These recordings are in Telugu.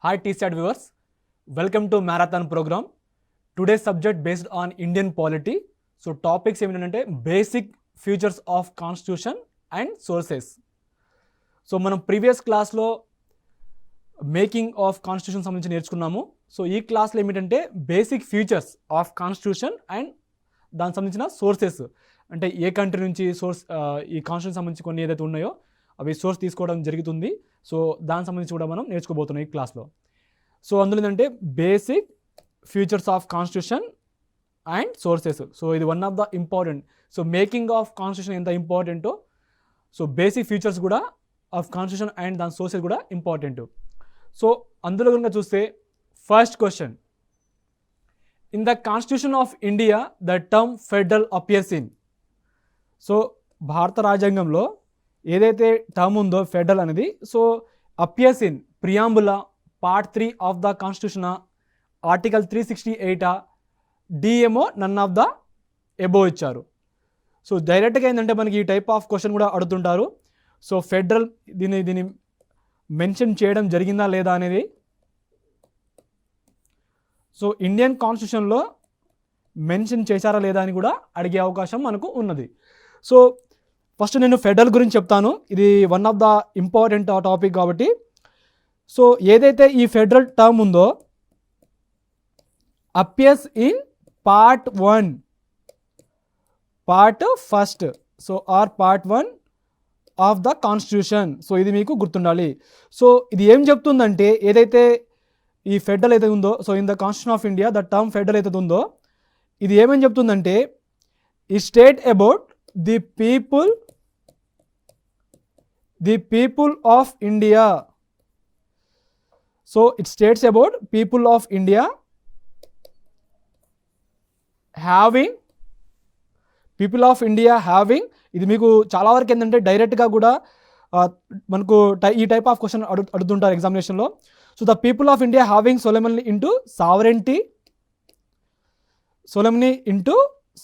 Hi TSAT viewers, welcome to Marathon program. Today's subject based on Indian polity. So topics ఏమిటంటే basic features of constitution and sources. So మనం ప్రీవియస్ క్లాస్లో మేకింగ్ ఆఫ్ కాన్స్టిట్యూషన్ సంబంధించి నేర్చుకున్నాము. సో ఈ క్లాస్లో ఏమిటంటే basic features of constitution and దానికి సంబంధించిన సోర్సెస్, అంటే ఏ కంట్రీ నుంచి సోర్స్ ఈ కాన్స్టిట్యూషన్ సంబంధించి కొన్ని ఏదైతే ఉన్నాయో అవి సోర్స్ తీసుకోవడం జరుగుతుంది. సో దానికి సంబంధించి కూడా మనం నేర్చుకోబోతున్నాం ఈ క్లాస్లో. సో అందులో ఏంటంటే basic features of constitution and sources. So ఇది one of the important. So making of constitution ఎంత ఇంపార్టెంటో, సో బేసిక్ ఫీచర్స్ కూడా ఆఫ్ కాన్స్టిట్యూషన్ అండ్ దాని సోర్సెస్ కూడా ఇంపార్టెంట్. సో అందులో కనుక చూస్తే first question, in the constitution of India the term federal appears in. So భారత రాజ్యాంగంలో ఏదైతే టర్మ్ ఉందో ఫెడరల్ అనేది, so appears in preamble, part 3 of the constitution, article 368, డిఎంఓ నన్ ఆఫ్ ద ఎబో ఇచ్చారు. సో డైరెక్ట్గా ఏంటంటే మనకి ఈ టైప్ ఆఫ్ క్వశ్చన్ కూడా అడుగుతుంటారు. సో ఫెడరల్ దీన్ని మెన్షన్ చేయడం జరిగిందా లేదా అనేది, సో ఇండియన్ కాన్స్టిట్యూషన్లో మెన్షన్ చేశారా లేదా అని కూడా అడిగే అవకాశం మనకు ఉన్నది. సో ఫస్ట్ నేను ఫెడరల్ గురించి చెప్తాను, ఇది one of the important topic కాబట్టి. సో ఏదైతే ఈ ఫెడరల్ టర్మ్ ఉందో appears in part 1, part 1, so or part 1 of the constitution. So ఇది మీకు గుర్తుండాలి. సో ఇది ఏం చెప్తుందంటే, ఏదైతే ఈ ఫెడరల్ అయితే ఉందో, so in the constitution of India the term federal అయితే ఉందో, ఇది ఏమని చెప్తుందంటే, ఈ state about the people of India. So it states about people of India having, ఇది మీకు చాలా వరకు ఏంటంటే డైరెక్ట్గా కూడా మనకు ఈ టైప్ ఆఫ్ క్వశ్చన్ అడుగుతుంటారు ఎగ్జామినేషన్లో. So the people of India having solemnly into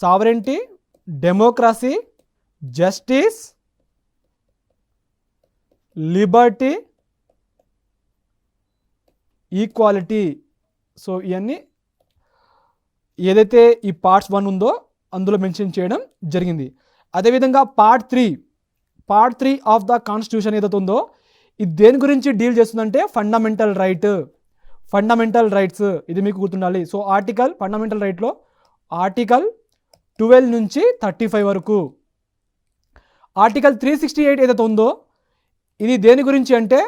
sovereignty, democracy, justice, liberty, equality. So ఇవన్నీ ఏదైతే ఈ పార్ట్స్ 1 ఉందో అందులో మెన్షన్ చేయడం జరిగింది. అదేవిధంగా పార్ట్ 3 ఆఫ్ ద కాన్స్టిట్యూషన్ ఏదైతే ఉందో, ఇది దేని గురించి డీల్ చేస్తుందంటే ఫండమెంటల్ రైట్స్. ఇది మీకు గుర్తుండాలి. సో ఫండమెంటల్ రైట్లో ఆర్టికల్ 12 నుంచి 35 వరకు. ఆర్టికల్ 368 ఏదైతే ఉందో ఇది దేని గురించి అంటే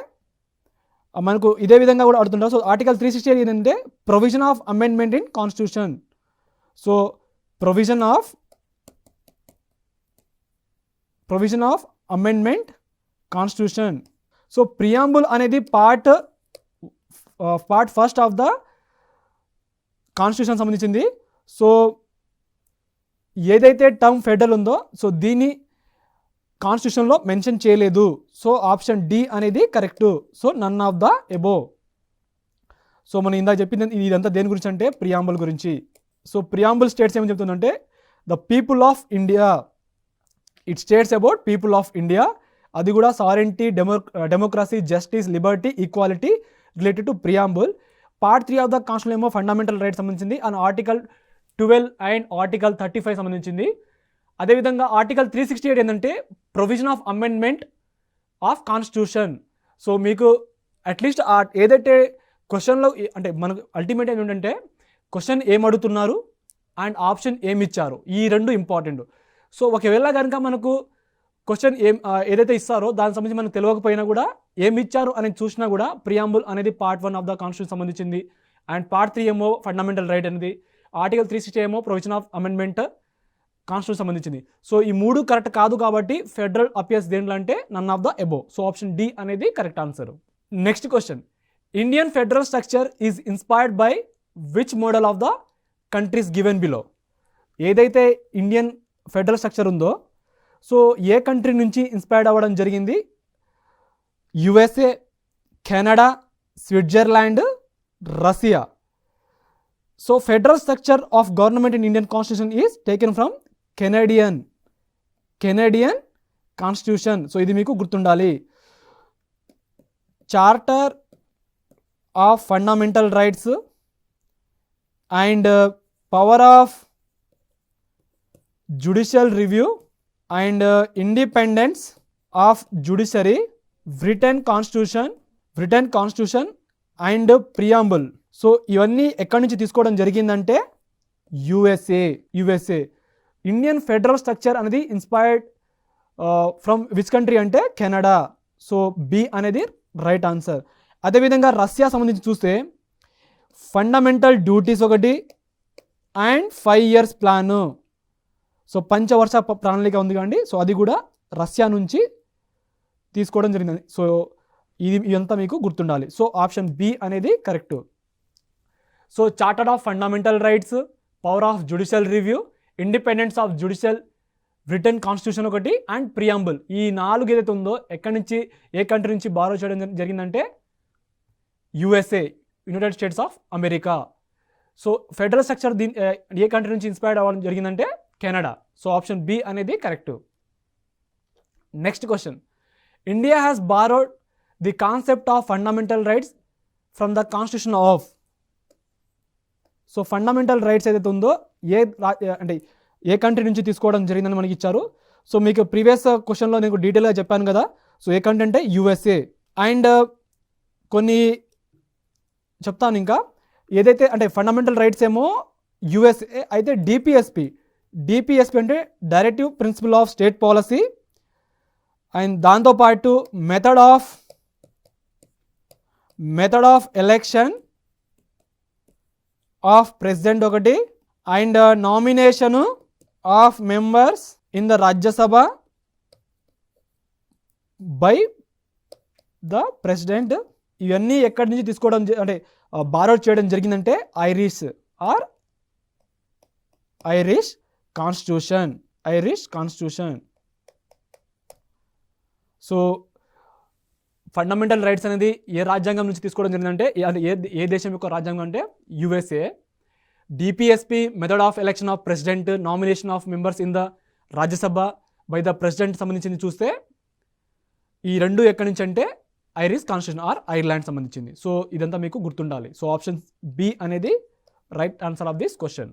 మనకు ఇదే విధంగా కూడా అడుగుతుంటారు. సో ఆర్టికల్ 368 ఏంటంటే provision of amendment in constitution. So provision of amendment constitution. So preamble అనేది పార్ట్ 1 ఆఫ్ ద కాన్స్టిట్యూషన్ సంబంధించింది. సో ఏదైతే టర్మ్ ఫెడరల్ ఉందో, సో దీన్ని కాన్స్టిట్యూషన్లో మెన్షన్ చేయలేదు. సో ఆప్షన్ డి అనేది correct. So none of the above. So మనం ఇందాక చెప్పింది ఇదంతా దేని గురించి అంటే ప్రియాంబుల్ గురించి. సో ప్రియాంబుల్ స్టేట్స్ ఏమని చెప్తుందంటే the people of India, it states about people of India, అది కూడా sovereignty, democracy, justice, liberty, equality related to preamble. Part 3 of the constitution ఏమో ఫండమెంటల్ రైట్స్ సంబంధించింది, అండ్ ఆర్టికల్ 12 అండ్ ఆర్టికల్ 35 సంబంధించింది. అదేవిధంగా ఆర్టికల్ 368 ఏంటంటే provision of amendment of constitution. So మీకు అట్లీస్ట్ ఏదైతే క్వశ్చన్లో అంటే మనకు అల్టిమేట్ ఏంటంటే క్వశ్చన్ ఏం అడుగుతున్నారు అండ్ ఆప్షన్ ఏమి ఇచ్చారు, ఈ రెండు ఇంపార్టెంట్. సో ఒకవేళ కనుక మనకు క్వశ్చన్ ఏదైతే ఇస్తారో దానికి సంబంధించి మనకు తెలియకపోయినా కూడా ఏమి ఇచ్చారు అనేది చూసినా కూడా ప్రియాంబుల్ అనేది పార్ట్ 1 ఆఫ్ ద కాన్స్టిట్యూషన్ సంబంధించింది, అండ్ పార్ట్ 3 ఏమో ఫండమెంటల్ రైట్ అనేది, ఆర్టికల్ 360 ఏమో ప్రొవిజన్ ఆఫ్ అమెండ్మెంట్ కాన్స్టిట్యూషన్ సంబంధించింది. సో ఈ 3 కరెక్ట్ కాదు కాబట్టి ఫెడరల్ అపియర్స్ దేంట్లో అంటే none of the above. So option D అనేది correct answer. Next question, Indian federal structure is inspired by which model of the countries given below. ఏదైతే ఇండియన్ ఫెడరల్ స్ట్రక్చర్ ఉందో, సో ఏ కంట్రీ నుంచి ఇన్స్పైర్డ్ అవ్వడం జరిగింది? USA, Canada, Switzerland, Russia. So federal structure of government in Indian constitution is taken from Canadian constitution. So ఇది మీకు గుర్తుండాలి. Charter of fundamental rights and power of judicial review and independence of judiciary, Britain constitution and preamble. So ఇవన్నీ ఎక్కడి నుంచి తీసుకోవడం జరిగిందంటే యుఎస్ఏ. ఇండియన్ ఫెడరల్ స్ట్రక్చర్ అనేది ఇన్స్పైర్డ్ ఫ్రమ్ విచ్ కంట్రీ అంటే కెనడా. సో బి అనేది రైట్ ఆన్సర్. అదేవిధంగా రష్యా సంబంధించి చూస్తే ఫండమెంటల్ డ్యూటీస్ ఒకటి అండ్ 5 years ప్లాన్. సో పంచవర్ష ప్రణాళిక ఉంది కండి. సో అది కూడా రష్యా నుంచి తీసుకోవడం జరిగింది. సో ఇదంతా మీకు గుర్తుండాలి. సో ఆప్షన్ బి అనేది correct. So charter of fundamental rights, power of judicial review, independence of judicial, Britain constitution ఒకటి అండ్ ప్రియాంబుల్. ఈ 4 ఏదైతే ఉందో ఎక్కడి నుంచి ఏ కంట్రీ నుంచి బారో చేయడం జరిగిందంటే USA, United States of America. So federal structure A country నుంచి ఇన్స్పైర్డ్ అవ్వడం జరిగిందంటే కెనడా. సో ఆప్షన్ బి అనేది correct. Next question, India has borrowed the concept of fundamental rights from the constitution of. So fundamental rights ఏదైతే ఉందో అంటే ఏ కంట్రీ నుంచి తీసుకోవడం జరిగిందని మనకి ఇచ్చారు. సో మీకు ప్రీవియస్ క్వశ్చన్లో నేను డీటెయిల్గా చెప్పాను కదా. సో ఏ కంట్రీ అంటే యుఎస్ఏ. అండ్ కొన్ని చెప్తాను ఇంకా. ఏదైతే అంటే ఫండమెంటల్ రైట్స్ ఏమో యుఎస్ఏ అయితే డిపిఎస్పి అంటే directive principle of state policy. And దాంతోపాటు method of election of president ఒకటి and nomination of members in the Rajya Sabha by the president. ఇవన్నీ ఎక్కడి నుంచి తీసుకోవడం అంటే బారో చేయడం జరిగిందంటే Irish constitution. So fundamental rights అనేది ఏ రాజ్యాంగం నుంచి తీసుకోవడం జరిగిందంటే ఏ దేశం యొక్క రాజ్యాంగం అంటే USA. DPSP method of election of president, nomination of members in the Rajya Sabha by the president సంబంధించింది చూస్తే ఈ రెండు ఎక్కడి నుంచి అంటే ఐరిష్ కాన్స్టిట్యూషన్ ఆర్ ఐర్లాండ్ సంబంధించింది. సో ఇదంతా మీకు గుర్తుండాలి. సో ఆప్షన్ బి అనేది right answer of this question.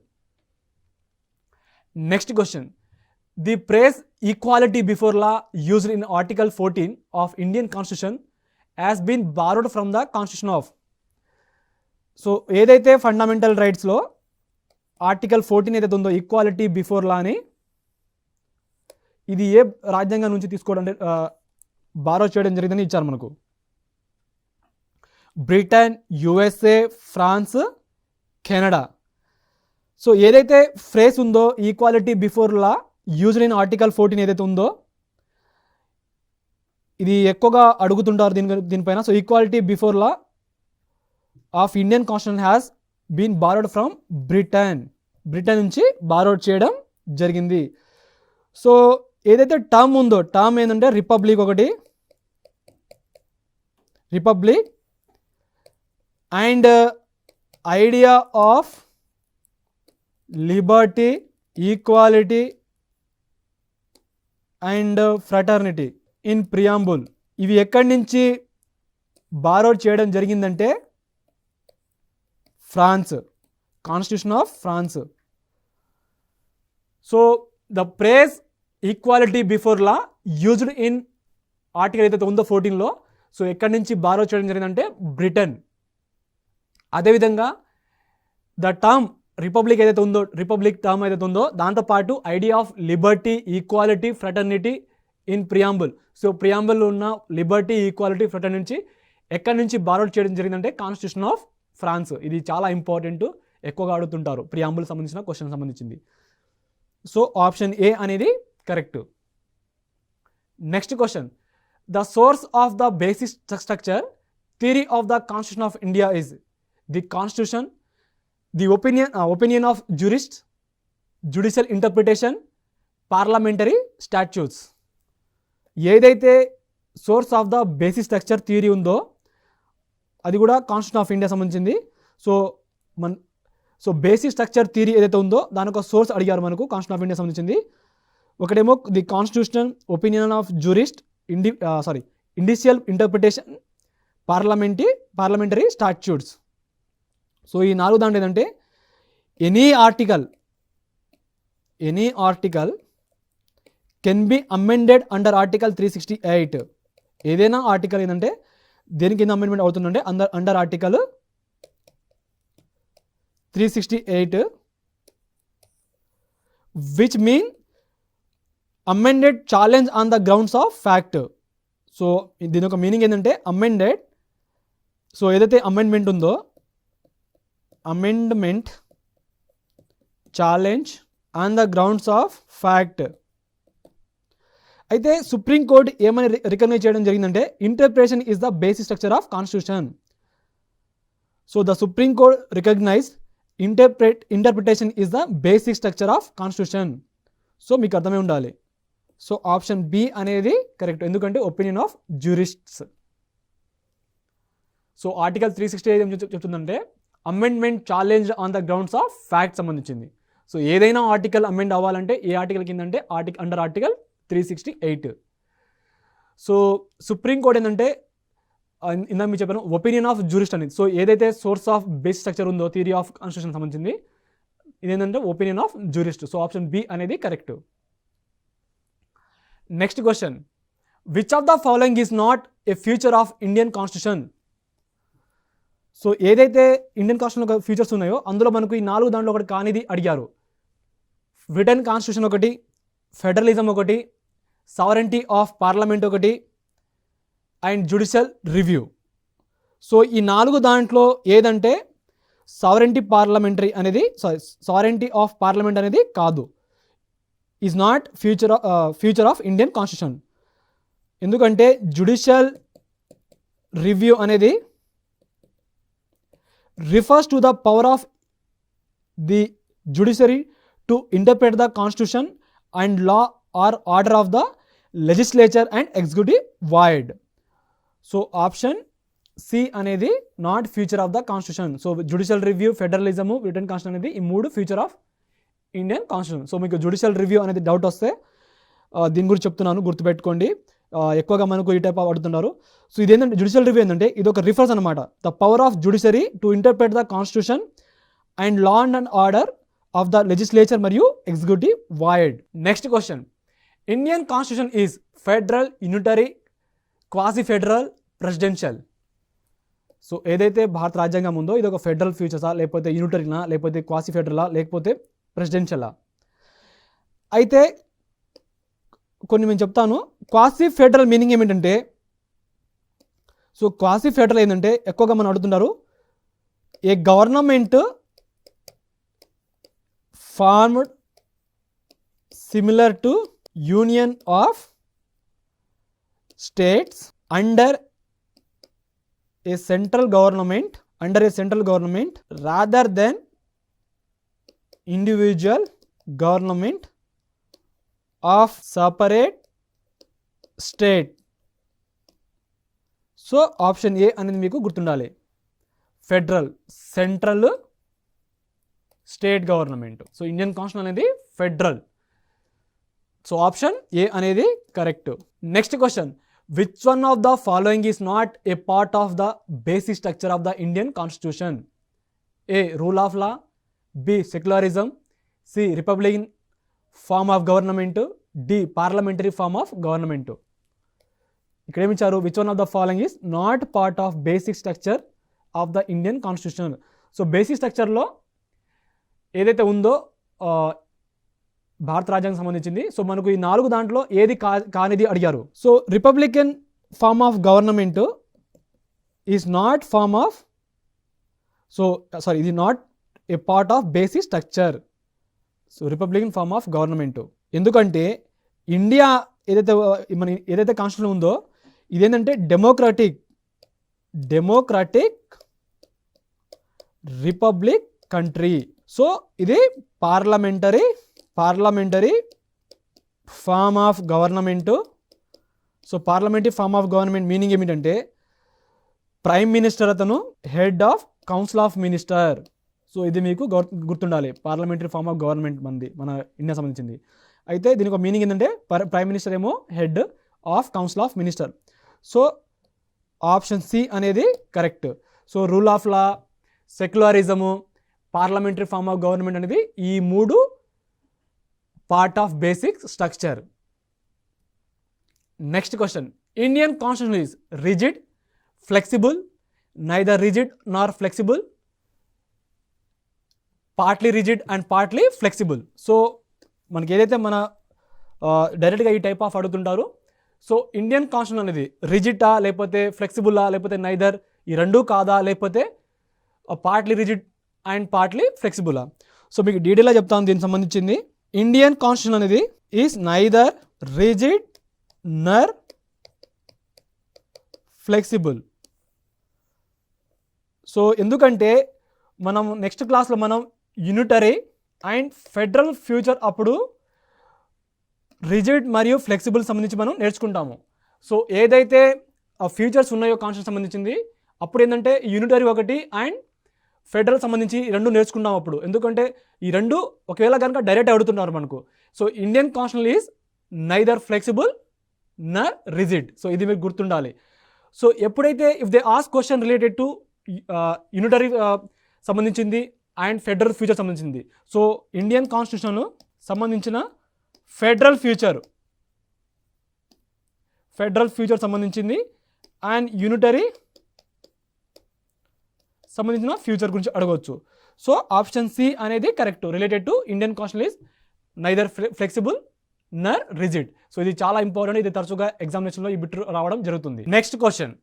Next question, the praise equality before law used in article 14 of Indian constitution has been borrowed from the constitution of. So ఏదైతే ఫండమెంటల్ రైట్స్లో ఆర్టికల్ 14 ఏదైతే ఉందో ఈక్వాలిటీ బిఫోర్ లా అని, ఇది ఏ రాజ్యాంగం నుంచి తీసుకోవడం అంటే బారో చేయడం జరిగిందని ఇచ్చారు మనకు. Britain, USA, France, Canada. So ఏదైతే ఫ్రేస్ ఉందో equality before law used in article 14 ఏదైతే ఉందో ఇది ఎక్కువగా అడుగుతుంటారు దీనిపైన. So equality before law of Indian constitution has been borrowed from Britain నుంచి బారోడ్ చేయడం జరిగింది. సో ఏదైతే టర్మ్ ఉందో టర్మ్ ఏంటంటే రిపబ్లిక్ ఒకటి, republic and idea of liberty, equality and fraternity in preamble. ఇవి ఎక్కడి నుంచి బారోడ్ చేయడం జరిగిందంటే France, constitution of France. So the phrase equality before law used in article ఏదైతే ఉందో 14లో, సో ఎక్కడి నుంచి బారో చేయడం జరిగిందంటే బ్రిటన్. అదేవిధంగా ద టర్మ్ రిపబ్లిక్ ఏదైతే ఉందో రిపబ్లిక్ టర్మ్ ఏదైతే ఉందో దాంతోపాటు idea of liberty, equality, fraternity in preamble. So ప్రియాంబుల్లో ఉన్న లిబర్టీ, ఈక్వాలిటీ, ఫ్రటర్నిటీ నుంచి ఎక్కడి నుంచి బారోడ్ చేయడం జరిగిందంటే కాన్స్టిట్యూషన్ ఆఫ్ ఫ్రాన్స్. ఇది చాలా ఇంపార్టెంట్, ఎక్కువగా అడుగుతుంటారు ప్రియాంబుల్ సంబంధించిన క్వశ్చన్ సంబంధించింది. సో ఆప్షన్ ఏ అనేది correct. Next question, the source of the basic structure theory of the constitution of India is the constitution, the opinion of jurists, judicial interpretation, parliamentary statutes. ఏదైతే source of the basic structure theory ఉందో అది కూడా కాన్స్టిట్యూషన్ ఆఫ్ ఇండియా సంబంధించింది. సో బేసిక్ స్ట్రక్చర్ థియరీ ఏదైతే ఉందో దాని ఒక సోర్స్ అడిగారు మనకు, కాన్స్టిట్యూషన్ ఆఫ్ ఇండియా సంబంధించింది. ఒకటేమో the constitution, opinion of jurist, indicial interpretation, parliamentary statutes. So ఈ 4 దాంట్లో ఏంటంటే any article can be amended under article 368. ఏదైనా ఆర్టికల్ ఏంటంటే దేని కింద అమెండ్మెంట్ అవుతుందంటే under article 368 which mean amended challenge on the grounds of fact. So దీని యొక్క మీనింగ్ ఏంటంటే అమెండెడ్, సో ఏదైతే అమెండ్మెంట్ ఉందో amendment challenge on the grounds of fact. అయితే సుప్రీంకోర్టు ఏమని రికగ్నైజ్ చేయడం జరిగిందంటే interpretation is the basic structure of constitution. So the supreme court recognize interpretation is the basic structure of constitution. So మీకు అర్థమై ఉండాలి. సో ఆప్షన్ బి అనేది కరెక్ట్, ఎందుకంటే opinion of jurists. So article 368 ఏం చెప్తుందంటే amendment challenge on the grounds of fact సంబంధించింది. సో ఏదైనా ఆర్టికల్ అమెండ్ అవ్వాలంటే ఏ ఆర్టికల్ కింద అంటే అండర్ ఆర్టికల్ 368. సో సుప్రీంకోర్టు ఏంటంటే ఇందాక మీరు చెప్పాను ఒపీనియన్ ఆఫ్ జ్యూరిస్ట్ అనేది. సో ఏదైతే సోర్స్ ఆఫ్ బేస్ స్ట్రక్చర్ ఉందో థియరీ ఆఫ్ కాన్స్టిట్యూషన్ సంబంధించింది ఇదేంటంటే opinion of jurist. So option B అనేది correct. Next question, which of the following is not a future of Indian constitution. So ఏదైతే ఇండియన్ కాన్స్టిట్యూషన్ ఫీచర్స్ ఉన్నాయో అందులో మనకు ఈ 4 దాంట్లో ఒకటి కానిది అడిగారు. రిటర్న్ కాన్స్టిట్యూషన్ ఒకటి, ఫెడరలిజం ఒకటి, సావరెంటీ ఆఫ్ పార్లమెంట్ ఒకటి అండ్ జ్యుడిషియల్ రివ్యూ. సో ఈ 4 దాంట్లో ఏదంటే సావరెంటీ ఆఫ్ పార్లమెంట్ అనేది కాదు, is not future of Indian constitution. ఎందుకంటే జ్యుడిషియల్ రివ్యూ అనేది refers to the power of the judiciary to interpret the constitution and law or order of the legislature and executive void. So option C అనేది not future of the constitution. So judicial review, federalism, written constitution అనేది ఈ 3 future of Indian constitution. So మీకు judicial review అనేది డౌట్ వస్తే దీని గురించి చెప్తున్నాను, గుర్తుపెట్టుకోండి. ఎక్కువగా మనకు ఈ టైప్ అడుగుతున్నారు. సో ఇదేంటంటే జ్యుడిషియల్ రివ్యూ ఏంటంటే ఇది ఒక రిఫర్స్ అనమాట. The power of judiciary to interpret the constitution and law and order of the legislature మరియు executive void. Next question, Indian constitution is federal, unitary, quasi federal, presidential. So ఏదైతే భారత రాజ్యాంగం ఉందో ఇది ఒక ఫెడరల్ ఫ్యూచర్సా, లేకపోతే యూనిటరీనా, లేకపోతే క్వాసీ ఫెడరలా, లేకపోతే ప్రెసిడెన్షియలా. అయితే కొన్ని నేను చెప్తాను. క్వాసీ ఫెడరల్ మీనింగ్ ఏమిటంటే, సో క్వాసీ ఫెడరల్ ఏంటంటే ఎక్కువగా మనం అడుగుతున్నారు a government formed similar to union of states under a central government rather than individual government of separate state. So option A అనేది మీకు గుర్తుండాలి. Federal, central, state government. So Indian constitution అనేది ఫెడరల్. సో ఆప్షన్ ఏ అనేది correct. Next question, which one of the following is not a part of the basic structure of the Indian constitution. A rule of law, B secularism, C republican form of government, D parliamentary form of government. ఇక్కడ ఏమిచ్చారు, which one of the following is not part of basic structure of the Indian constitution. So basic స్ట్రక్చర్లో ఏదైతే ఉందో భారత రాజ్యాంగం సంబంధించింది. సో మనకు ఈ 4 దాంట్లో ఏది కానిది అడిగారు. So republican form of government is not form of, so sorry, ఇది not a part of basic structure. So republican form of government. ఎందుకంటే ఇండియా ఏదైతే కాన్స్టిట్యూషన్ ఉందో ఇదేంటంటే డెమోక్రాటిక్ రిపబ్లిక్ కంట్రీ. సో ఇది parliamentary form of government. So parliamentary form of government meaning ఏమిటంటే ప్రైమ్ మినిస్టర్ అతను head of council of minister. So ఇది మీకు గుర్తుండాలి. పార్లమెంటరీ ఫార్మ్ ఆఫ్ గవర్నమెంట్ మన ఇండియా సంబంధించింది. అయితే దీనికి ఒక మీనింగ్ ఏంటంటే ప్రైమ్ మినిస్టర్ ఏమో head of council of minister. So option C అనేది correct. So rule of law, secularism, parliamentary form of government అనేది ఈ 3 part of basic structure. Next question, Indian constitution is rigid, flexible, neither rigid nor flexible, partly rigid and partly flexible. So మనకి ఏదైతే మన డైరెక్ట్గా ఈ టైప్ ఆఫ్ అడుగుతుంటారు. సో ఇండియన్ కాన్స్టిట్యూషన్ అనేది రిజిడా లేకపోతే ఫ్లెక్సిబుల్లా లేకపోతే నైదర్ ఈ రెండూ కాదా లేకపోతే పార్ట్లీ రిజిడ్ అండ్ పార్ట్లీ ఫ్లెక్సిబుల్లా. సో మీకు డీటెయిల్గా చెప్తాను దీనికి సంబంధించింది. ఇండియన్ కాన్స్టిట్యూషన్ అనేది is neither rigid nor flexible. So ఎందుకంటే మనం నెక్స్ట్ క్లాస్లో మనం యూనిటరీ అండ్ ఫెడరల్ ఫ్యూచర్ అప్పుడు రిజిడ్ మరియు ఫ్లెక్సిబుల్ సంబంధించి మనం నేర్చుకుంటాము. సో ఏదైతే ఫ్యూచర్స్ ఉన్నాయో కాన్స్టిట్యూషన్ సంబంధించింది అప్పుడు ఏంటంటే యూనిటరీ ఒకటి అండ్ ఫెడరల్ సంబంధించి ఈ రెండు నేర్చుకుంటాం అప్పుడు. ఎందుకంటే ఈ రెండు ఒకవేళ కనుక డైరెక్ట్ అడుగుతున్నారు మనకు. So Indian constitution is neither flexible nor rigid. So ఇది మీకు గుర్తుండాలి. సో ఎప్పుడైతే if they ask question related to unitary సంబంధించింది అండ్ ఫెడరల్ ఫ్యూచర్ సంబంధించింది. సో ఇండియన్ కాన్స్టిట్యూషన్ సంబంధించిన ఫెడరల్ ఫ్యూచర్ సంబంధించింది అండ్ యూనిటరీ సంబంధించిన ఫ్యూచర్ గురించి అడగవచ్చు. సో ఆప్షన్ సి అనేది correct. Related to Indian constitution is neither flexible nor rigid. So ఇది చాలా ఇంపార్టెంట్. ఇది తరచుగా ఎగ్జామినేషన్లో ఈ బిట్ రావడం జరుగుతుంది. Next question,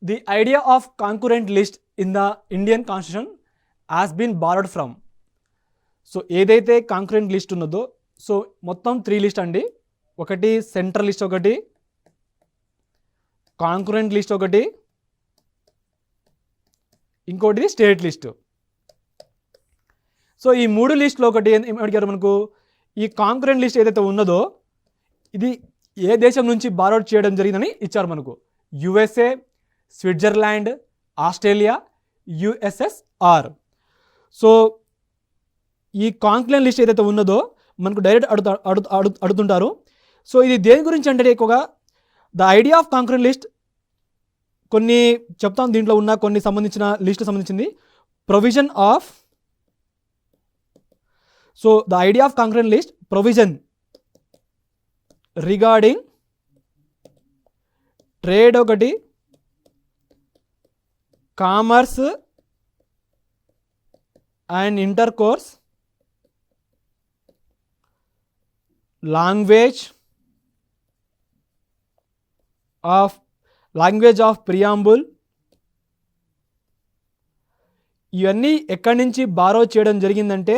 the idea of concurrent list in the Indian constitution has been borrowed from. So ఏదైతే కాంకరెంట్ లిస్ట్ ఉన్నదో సో మొత్తం 3 లిస్ట్ అండి. ఒకటి సెంట్రల్ లిస్ట్, ఒకటి కాంకరెంట్ లిస్ట్, ఒకటి ఇంకోటిది స్టేట్ లిస్ట్. సో ఈ 3 లిస్టులో ఒకటి అడిగారు మనకు. ఈ కాంకరెంట్ లిస్ట్ ఏదైతే ఉన్నదో ఇది ఏ దేశం నుంచి బారోడ్ చేయడం జరిగిందని ఇచ్చారు మనకు. USA, Switzerland, Australia, U.S.S.R. So ఈ కాంకరెంట్ లిస్ట్ ఏదైతే ఉన్నదో మనకు డైరెక్ట్ అడుగుతుంటారు. సో ఇది దేని గురించి అంటే ఎక్కువగా the idea of concurrent list కొన్ని చెప్తాను. దీంట్లో ఉన్న కొన్ని సంబంధించిన లిస్టు సంబంధించింది. Provision of, so the idea of concurrent list provision regarding trade ఒకటి, commerce and intercourse, language of preamble. ఇవన్నీ ఎక్కడి నుంచి బారో చేయడం జరిగిందంటే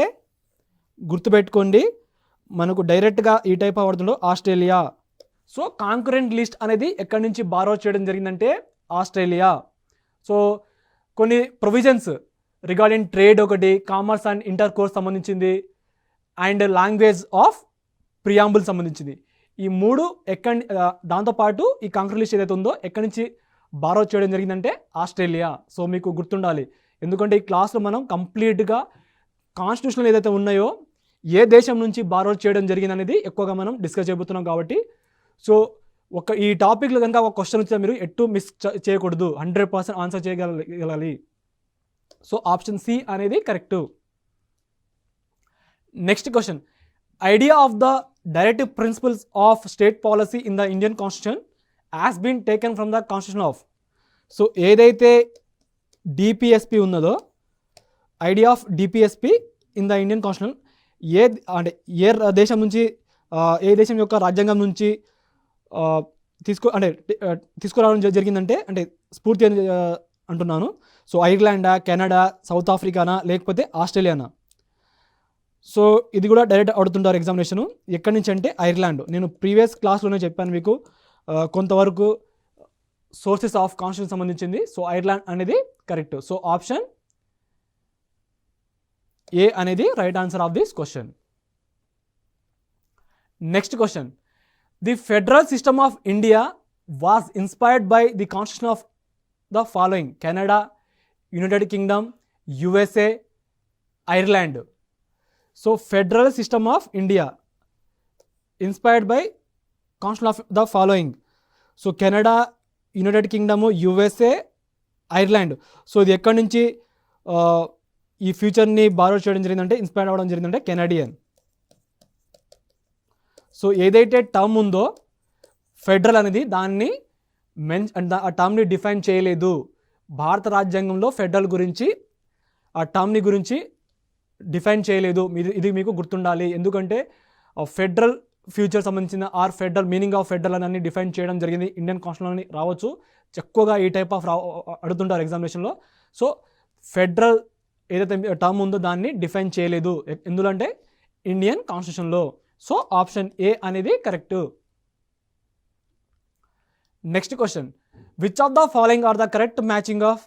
గుర్తుపెట్టుకోండి, మనకు డైరెక్ట్గా ఈ టైప్ అవ్వడంలో ఆస్ట్రేలియా. సో కాంకరెంట్ లిస్ట్ అనేది ఎక్కడి నుంచి బారో చేయడం జరిగిందంటే ఆస్ట్రేలియా. సో కొన్ని ప్రొవిజన్స్ రిగార్డింగ్ ట్రేడ్ ఒకటి, కామర్స్ అండ్ ఇంటర్ కోర్స్ సంబంధించింది అండ్ లాంగ్వేజ్ ఆఫ్ ప్రియాంబుల్ సంబంధించింది. ఈ 3 దాంతోపాటు ఈ కాంకరెంట్ లిస్ట్ ఏదైతే ఉందో ఎక్కడి నుంచి బారో చేయడం జరిగిందంటే ఆస్ట్రేలియా. సో మీకు గుర్తుండాలి, ఎందుకంటే ఈ క్లాస్లో మనం కంప్లీట్గా కాన్స్టిట్యూషన్లు ఏదైతే ఉన్నాయో ఏ దేశం నుంచి బారో చేయడం జరిగింది అనేది ఎక్కువగా మనం డిస్కస్ చేయబోతున్నాం కాబట్టి. సో ఈ టాపిక్లో కనుక ఒక క్వశ్చన్ వచ్చినా మీరు ఎటు మిస్ చేయకూడదు, 100% ఆన్సర్ చేయగలగాలి. సో ఆప్షన్ సి అనేది correct. Next question, idea of the Directive Principles of State Policy in the Indian Constitution has been taken from the Constitution of. So ఏదైతే DPSP ఉన్నదో idea of DPSP in the Indian constitution ఏ దేశం నుంచి ఏ దేశం యొక్క రాజ్యాంగం నుంచి తీసుకురావడం జరిగిందంటే స్ఫూర్తి అంటున్నాను. సో ఐర్లాండా, కెనడా, సౌత్ ఆఫ్రికానా లేకపోతే ఆస్ట్రేలియానా. సో ఇది కూడా డైరెక్ట్ అడుగుతుంటారు ఎగ్జామినేషను. ఎక్కడి నుంచి అంటే ఐర్లాండ్. నేను ప్రీవియస్ క్లాస్లోనే చెప్పాను మీకు కొంతవరకు సోర్సెస్ ఆఫ్ కాన్స్టిట్యూషన్ సంబంధించింది. సో ఐర్లాండ్ అనేది కరెక్ట్. సో ఆప్షన్ ఏ అనేది right answer of this question. Next question, the federal system of India was inspired by the constitution of the following: Canada, United Kingdom, USA, Ireland. So federal system of India inspired by constitution of the following. So Canada, United Kingdom, USA, Ireland. So ఇది ఎక్కడి నుంచి ఈ ఫ్యూచర్ని బారో చేయడం జరిగిందంటే, ఇన్స్పైర్ అవ్వడం జరిగిందంటే కెనడియన్. సో ఏదైతే టర్మ్ ఉందో ఫెడరల్ అనేది దాన్ని ఆ టర్మ్ని డిఫైన్ చేయలేదు. భారత రాజ్యాంగంలో ఫెడరల్ గురించి ఆ టర్మ్ని గురించి డిఫైన్ చేయలేదు. ఇది మీకు గుర్తుండాలి. ఎందుకంటే ఫెడరల్ ఫ్యూచర్ సంబంధించిన ఫెడరల్ మీనింగ్ ఆఫ్ ఫెడరల్ అని డిఫైన్ చేయడం జరిగింది. ఇండియన్ కాన్స్టిట్యూషన్లోని రావచ్చు, ఎక్కువగా ఈ టైప్ ఆఫ్ అడుగుతుంటారు ఎగ్జామినేషన్లో. సో ఫెడరల్ ఏదైతే టర్మ్ ఉందో దాన్ని డిఫైన్ చేయలేదు ఎందులో అంటే ఇండియన్ కాన్స్టిట్యూషన్లో. సో ఆప్షన్ ఏ అనేది correct. Next question, which of the following are the correct matching of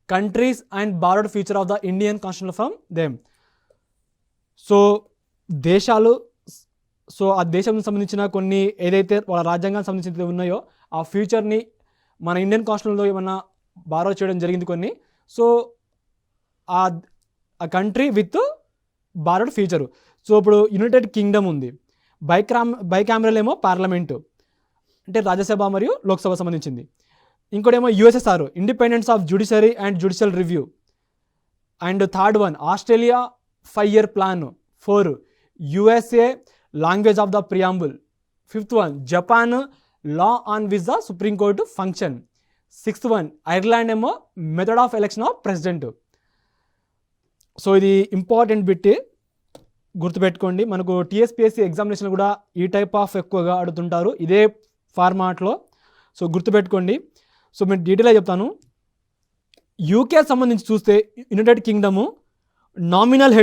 countries and borrowed future of the Indian constitution from them. So దేశాలు, సో ఆ దేశం సంబంధించిన కొన్ని ఏదైతే వాళ్ళ రాజ్యాంగానికి సంబంధించినవి ఉన్నాయో ఆ ఫ్యూచర్ని మన ఇండియన్ కాన్స్టిట్యూషన్లో ఏమన్నా బారో చేయడం జరిగింది కొన్ని. సో ఆ country with borrowed future. So ఇప్పుడు యునైటెడ్ కింగ్డమ్ ఉంది, బైకామరల్ ఏమో పార్లమెంటు అంటే రాజ్యసభ మరియు లోక్సభ సంబంధించింది. ఇంకోటేమో U.S.S.R, independence of judiciary and judicial review. And third one Australia 5-year plan. 4 USA, language of the preamble. 5th one Japan, law on which the supreme court function. 6th one Ireland ఏమో method of election of president. So ఇది ఇంపార్టెంట్ బిట్, గుర్తుపెట్టుకోండి. మనకు TSPSC ఎగ్జామినేషన్ కూడా ఈ టైప్ ఆఫ్ ఎక్కువగా అడుగుతుంటారు ఇదే ఫార్మాట్లో. సో గుర్తుపెట్టుకోండి. సో నేను డీటెయిల్గా చెప్తాను. యూకే సంబంధించి చూస్తే United kingdom nominal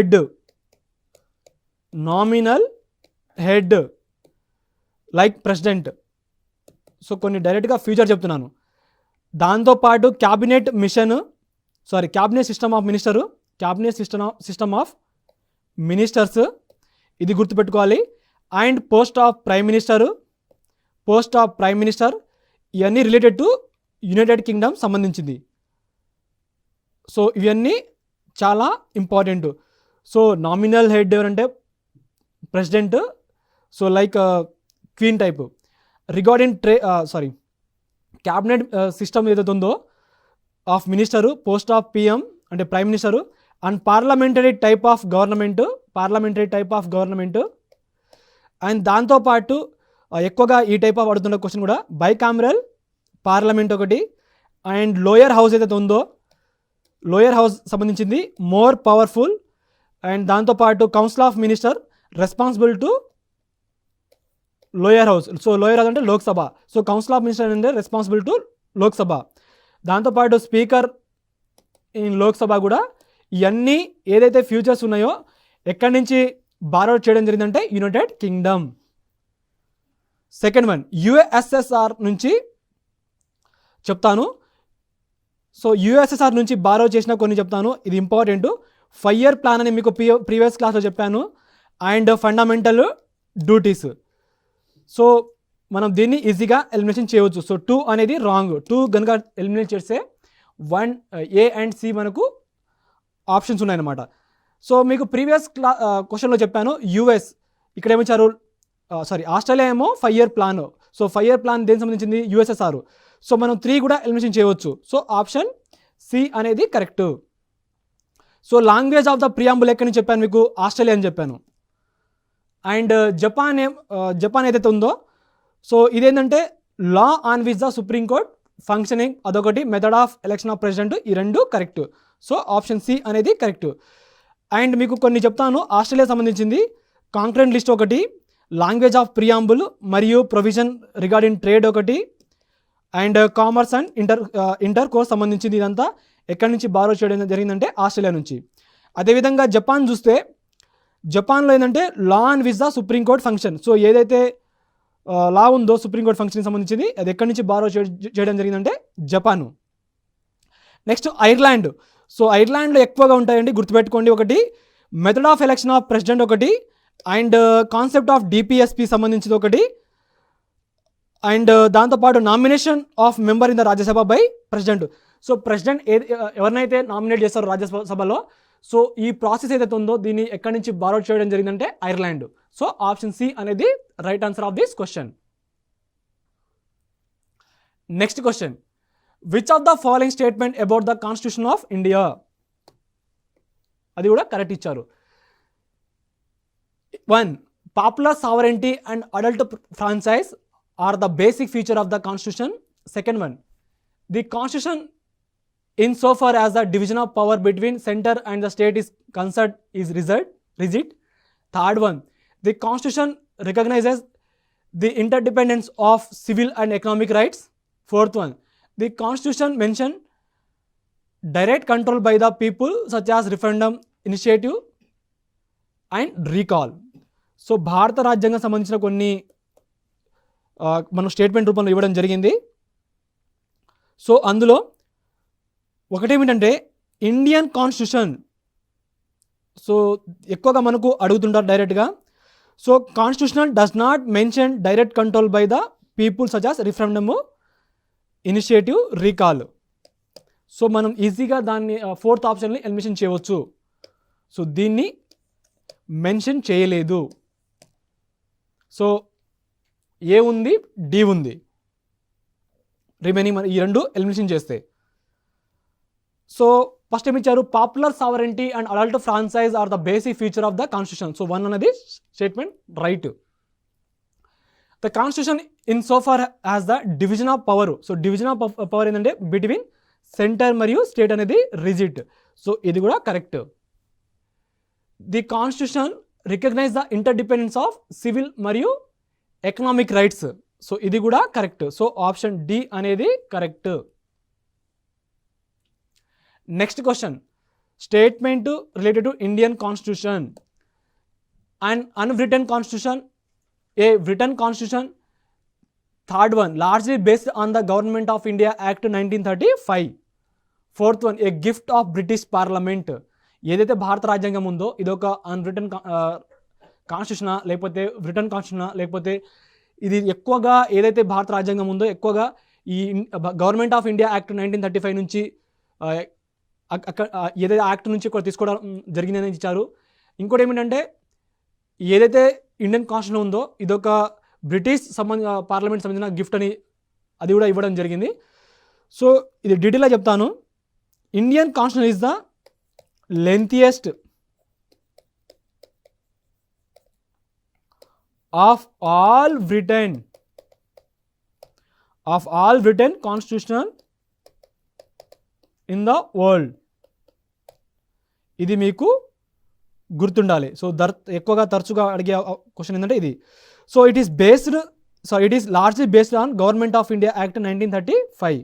head like president. So కొన్ని డైరెక్ట్గా ఫ్యూచర్ చెప్తున్నాను. దాంతోపాటు క్యాబినెట్ సిస్టమ్ ఆఫ్ మినిస్టర్స్ ఇది గుర్తుపెట్టుకోవాలి. And post of prime minister ఇవన్నీ రిలేటెడ్ టు యునైటెడ్ కింగ్డమ్ సంబంధించింది. సో ఇవన్నీ చాలా ఇంపార్టెంట్. సో నామినల్ హెడ్ ఎవరంటే president, so like queen type. Regarding cabinet system ఏదైతే ఉందో of minister, post of PM అంటే prime minister, and parliamentary type of government. And దాంతోపాటు ఎక్కువగా ఈ టైప్ ఆఫ్ అడుగుతున్న క్వశ్చన్ కూడా బైకామరల్ పార్లమెంట్ ఒకటి. అండ్ లోయర్ హౌస్ ఏదైతే ఉందో లోయర్ హౌస్ సంబంధించింది మోర్ పవర్ఫుల్. అండ్ దాంతోపాటు council of minister responsible to lower house. So lower house అంటే Lok Sabha. So council of minister అంటే రెస్పాన్సిబుల్ టు లోక్సభ. దాంతోపాటు స్పీకర్ ఇన్ లోక్సభ కూడా. ఇవన్నీ ఏదైతే ఫ్యూచర్స్ ఉన్నాయో ఎక్కడి నుంచి బారో చేయడం జరిగిందంటే United Kingdom. Second one USSR నుంచి చెప్తాను. సో USSR నుంచి బారో చేసిన కొన్ని చెప్తాను, ఇది ఇంపార్టెంట్. 5-year ప్లాన్ అని మీకు ప్రీవియస్ క్లాస్లో చెప్పాను. And fundamental duties. సో మనం దీన్ని ఈజీగా ఎలిమినేషన్ చేయవచ్చు. సో 2 అనేది రాంగ్. 2 కనుక ఎలిమినేట్ చేస్తే 1 A అండ్ C మనకు ఆప్షన్స్ ఉన్నాయన్నమాట. సో మీకు ప్రీవియస్ క్వశ్చన్లో చెప్పాను US ఇక్కడ ఏమిచ్చారు, ఆస్ట్రేలియా ఏమో 5-year plan. So 5-year plan దేనికి సంబంధించింది USSR. సో మనం 3 కూడా ఎలిమినేషన్ చేయవచ్చు. సో ఆప్షన్ C అనేది correct. So language of the preamble ఎక్కడి నుంచి చెప్పాను మీకు, ఆస్ట్రేలియా అని చెప్పాను. అండ్ జపాన్ ఏదైతే ఉందో సో ఇదేంటంటే law on which the supreme court functioning అదొకటి, method of election of president, ఈ 2 కరెక్ట్. సో ఆప్షన్ C అనేది కరెక్ట్. అండ్ మీకు కొన్ని చెప్తాను ఆస్ట్రేలియా సంబంధించింది. కాంకరెంట్ లిస్ట్ ఒకటి, లాంగ్వేజ్ ఆఫ్ ప్రియాంబుల్ మరియు ప్రొవిజన్ రిగార్డింగ్ ట్రేడ్ ఒకటి, and commerce and intercourse సంబంధించింది. ఇదంతా ఎక్కడి నుంచి బారో చేయడం జరిగిందంటే ఆస్ట్రేలియా నుంచి. అదేవిధంగా జపాన్ చూస్తే జపాన్లో ఏంటంటే law on which the supreme court function. So ఏదైతే లా ఉందో సుప్రీంకోర్టు ఫంక్షన్కి సంబంధించింది అది ఎక్కడి నుంచి బారో చేయడం జరిగిందంటే జపాను. Next Ireland. సో ఐర్లాండ్లో ఎక్కువగా ఉంటాయండి, గుర్తుపెట్టుకోండి. ఒకటి method of election of president ఒకటి, అండ్ కాన్సెప్ట్ ఆఫ్ DPSP సంబంధించింది ఒకటి, అండ్ దాంతోపాటు nomination of member in the Rajya Sabha by president. So president ఎవరినైతే నామినేట్ చేస్తారో రాజ్యసభలో, సో ఈ ప్రాసెస్ ఏదైతే ఉందో దీన్ని ఎక్కడి నుంచి బారో చేయడం జరిగిందంటే ఐర్లాండ్. సో ఆప్షన్ C అనేది right answer of this question. Next question, which of the following statement about the constitution of India, అది కూడా కరెక్ట్ ఇచ్చారు. 1. Popular sovereignty and adult franchise are the basic feature of the constitution. Second one, the constitution in so far as the division of power between center and the state is concerned is rigid. Third one, the constitution recognizes the interdependence of civil and economic rights. Fourth one, the constitution mention direct control by the people such as referendum, initiative and recall. So భారత రాజ్యాంగం సంబంధించిన కొన్ని మనం స్టేట్మెంట్ రూపంలో ఇవ్వడం జరిగింది. సో అందులో ఒకటేమిటంటే ఇండియన్ కాన్స్టిట్యూషన్. సో ఎక్కువగా మనకు అడుగుతుంటారు డైరెక్ట్గా. So constitutional does not mention direct control by the people such as referendum, initiative, recall. So మనం ఈజీగా దాన్ని ఫోర్త్ ఆప్షన్ని ఎలిమినేషన్ చేయవచ్చు. సో దీన్ని మెన్షన్ చేయలేదు. సో ఏ ఉంది, డి ఉంది, రిమైనింగ్ ఈ రెండు ఎలిమినేషన్ చేస్తే. సో ఫస్ట్ ఏమి ఇచ్చారు, popular sovereignty and adult franchise are the basic feature of the constitution. So 1 అనేది statement right. The constitution in so far as the division of power. So division of power ఏంటంటే బిట్వీన్ సెంటర్ మరియు స్టేట్ అనేది రిజిడ్. సో ఇది కూడా correct. The constitution recognise the interdependence of civil మరియు ఎకనామిక్ రైట్స్. సో ఇది కూడా కరెక్ట్. సో ఆప్షన్ డి అనేది correct. Next question, statement related to Indian constitution. And unwritten constitution, a written constitution. Third one, largely based on the government of India act 1935. Fourth one, a gift of British parliament. ఏదైతే భారత రాజ్యాంగం ఉందో ఇది ఒక అన్రిటన్ కాన్స్టిట్యూషనా లేకపోతే రిటర్న్ కాన్స్టిట్యూషనా, లేకపోతే ఇది ఎక్కువగా ఏదైతే భారత రాజ్యాంగం ఉందో ఎక్కువగా ఈ గవర్నమెంట్ ఆఫ్ ఇండియా యాక్ట్ 1935 నుంచి ఏదైతే యాక్ట్ నుంచి కూడా తీసుకోవడం జరిగిందని ఇచ్చారు. ఇంకోటి ఏమిటంటే ఏదైతే ఇండియన్ కాన్స్టిట్యూషన్ ఉందో ఇదొక బ్రిటిష్ పార్లమెంట్ సంబంధించిన గిఫ్ట్ అని అది కూడా ఇవ్వడం జరిగింది. సో ఇది డీటెయిల్గా చెప్తాను. Indian constitution is the lengthiest of all written constitution in the world. ఇది మీకు గుర్తుండాలి. సో ఎక్కువగా తరచుగా అడిగే క్వశ్చన్ ఏంటంటే ఇది. So it is largely based on government of India act 1935.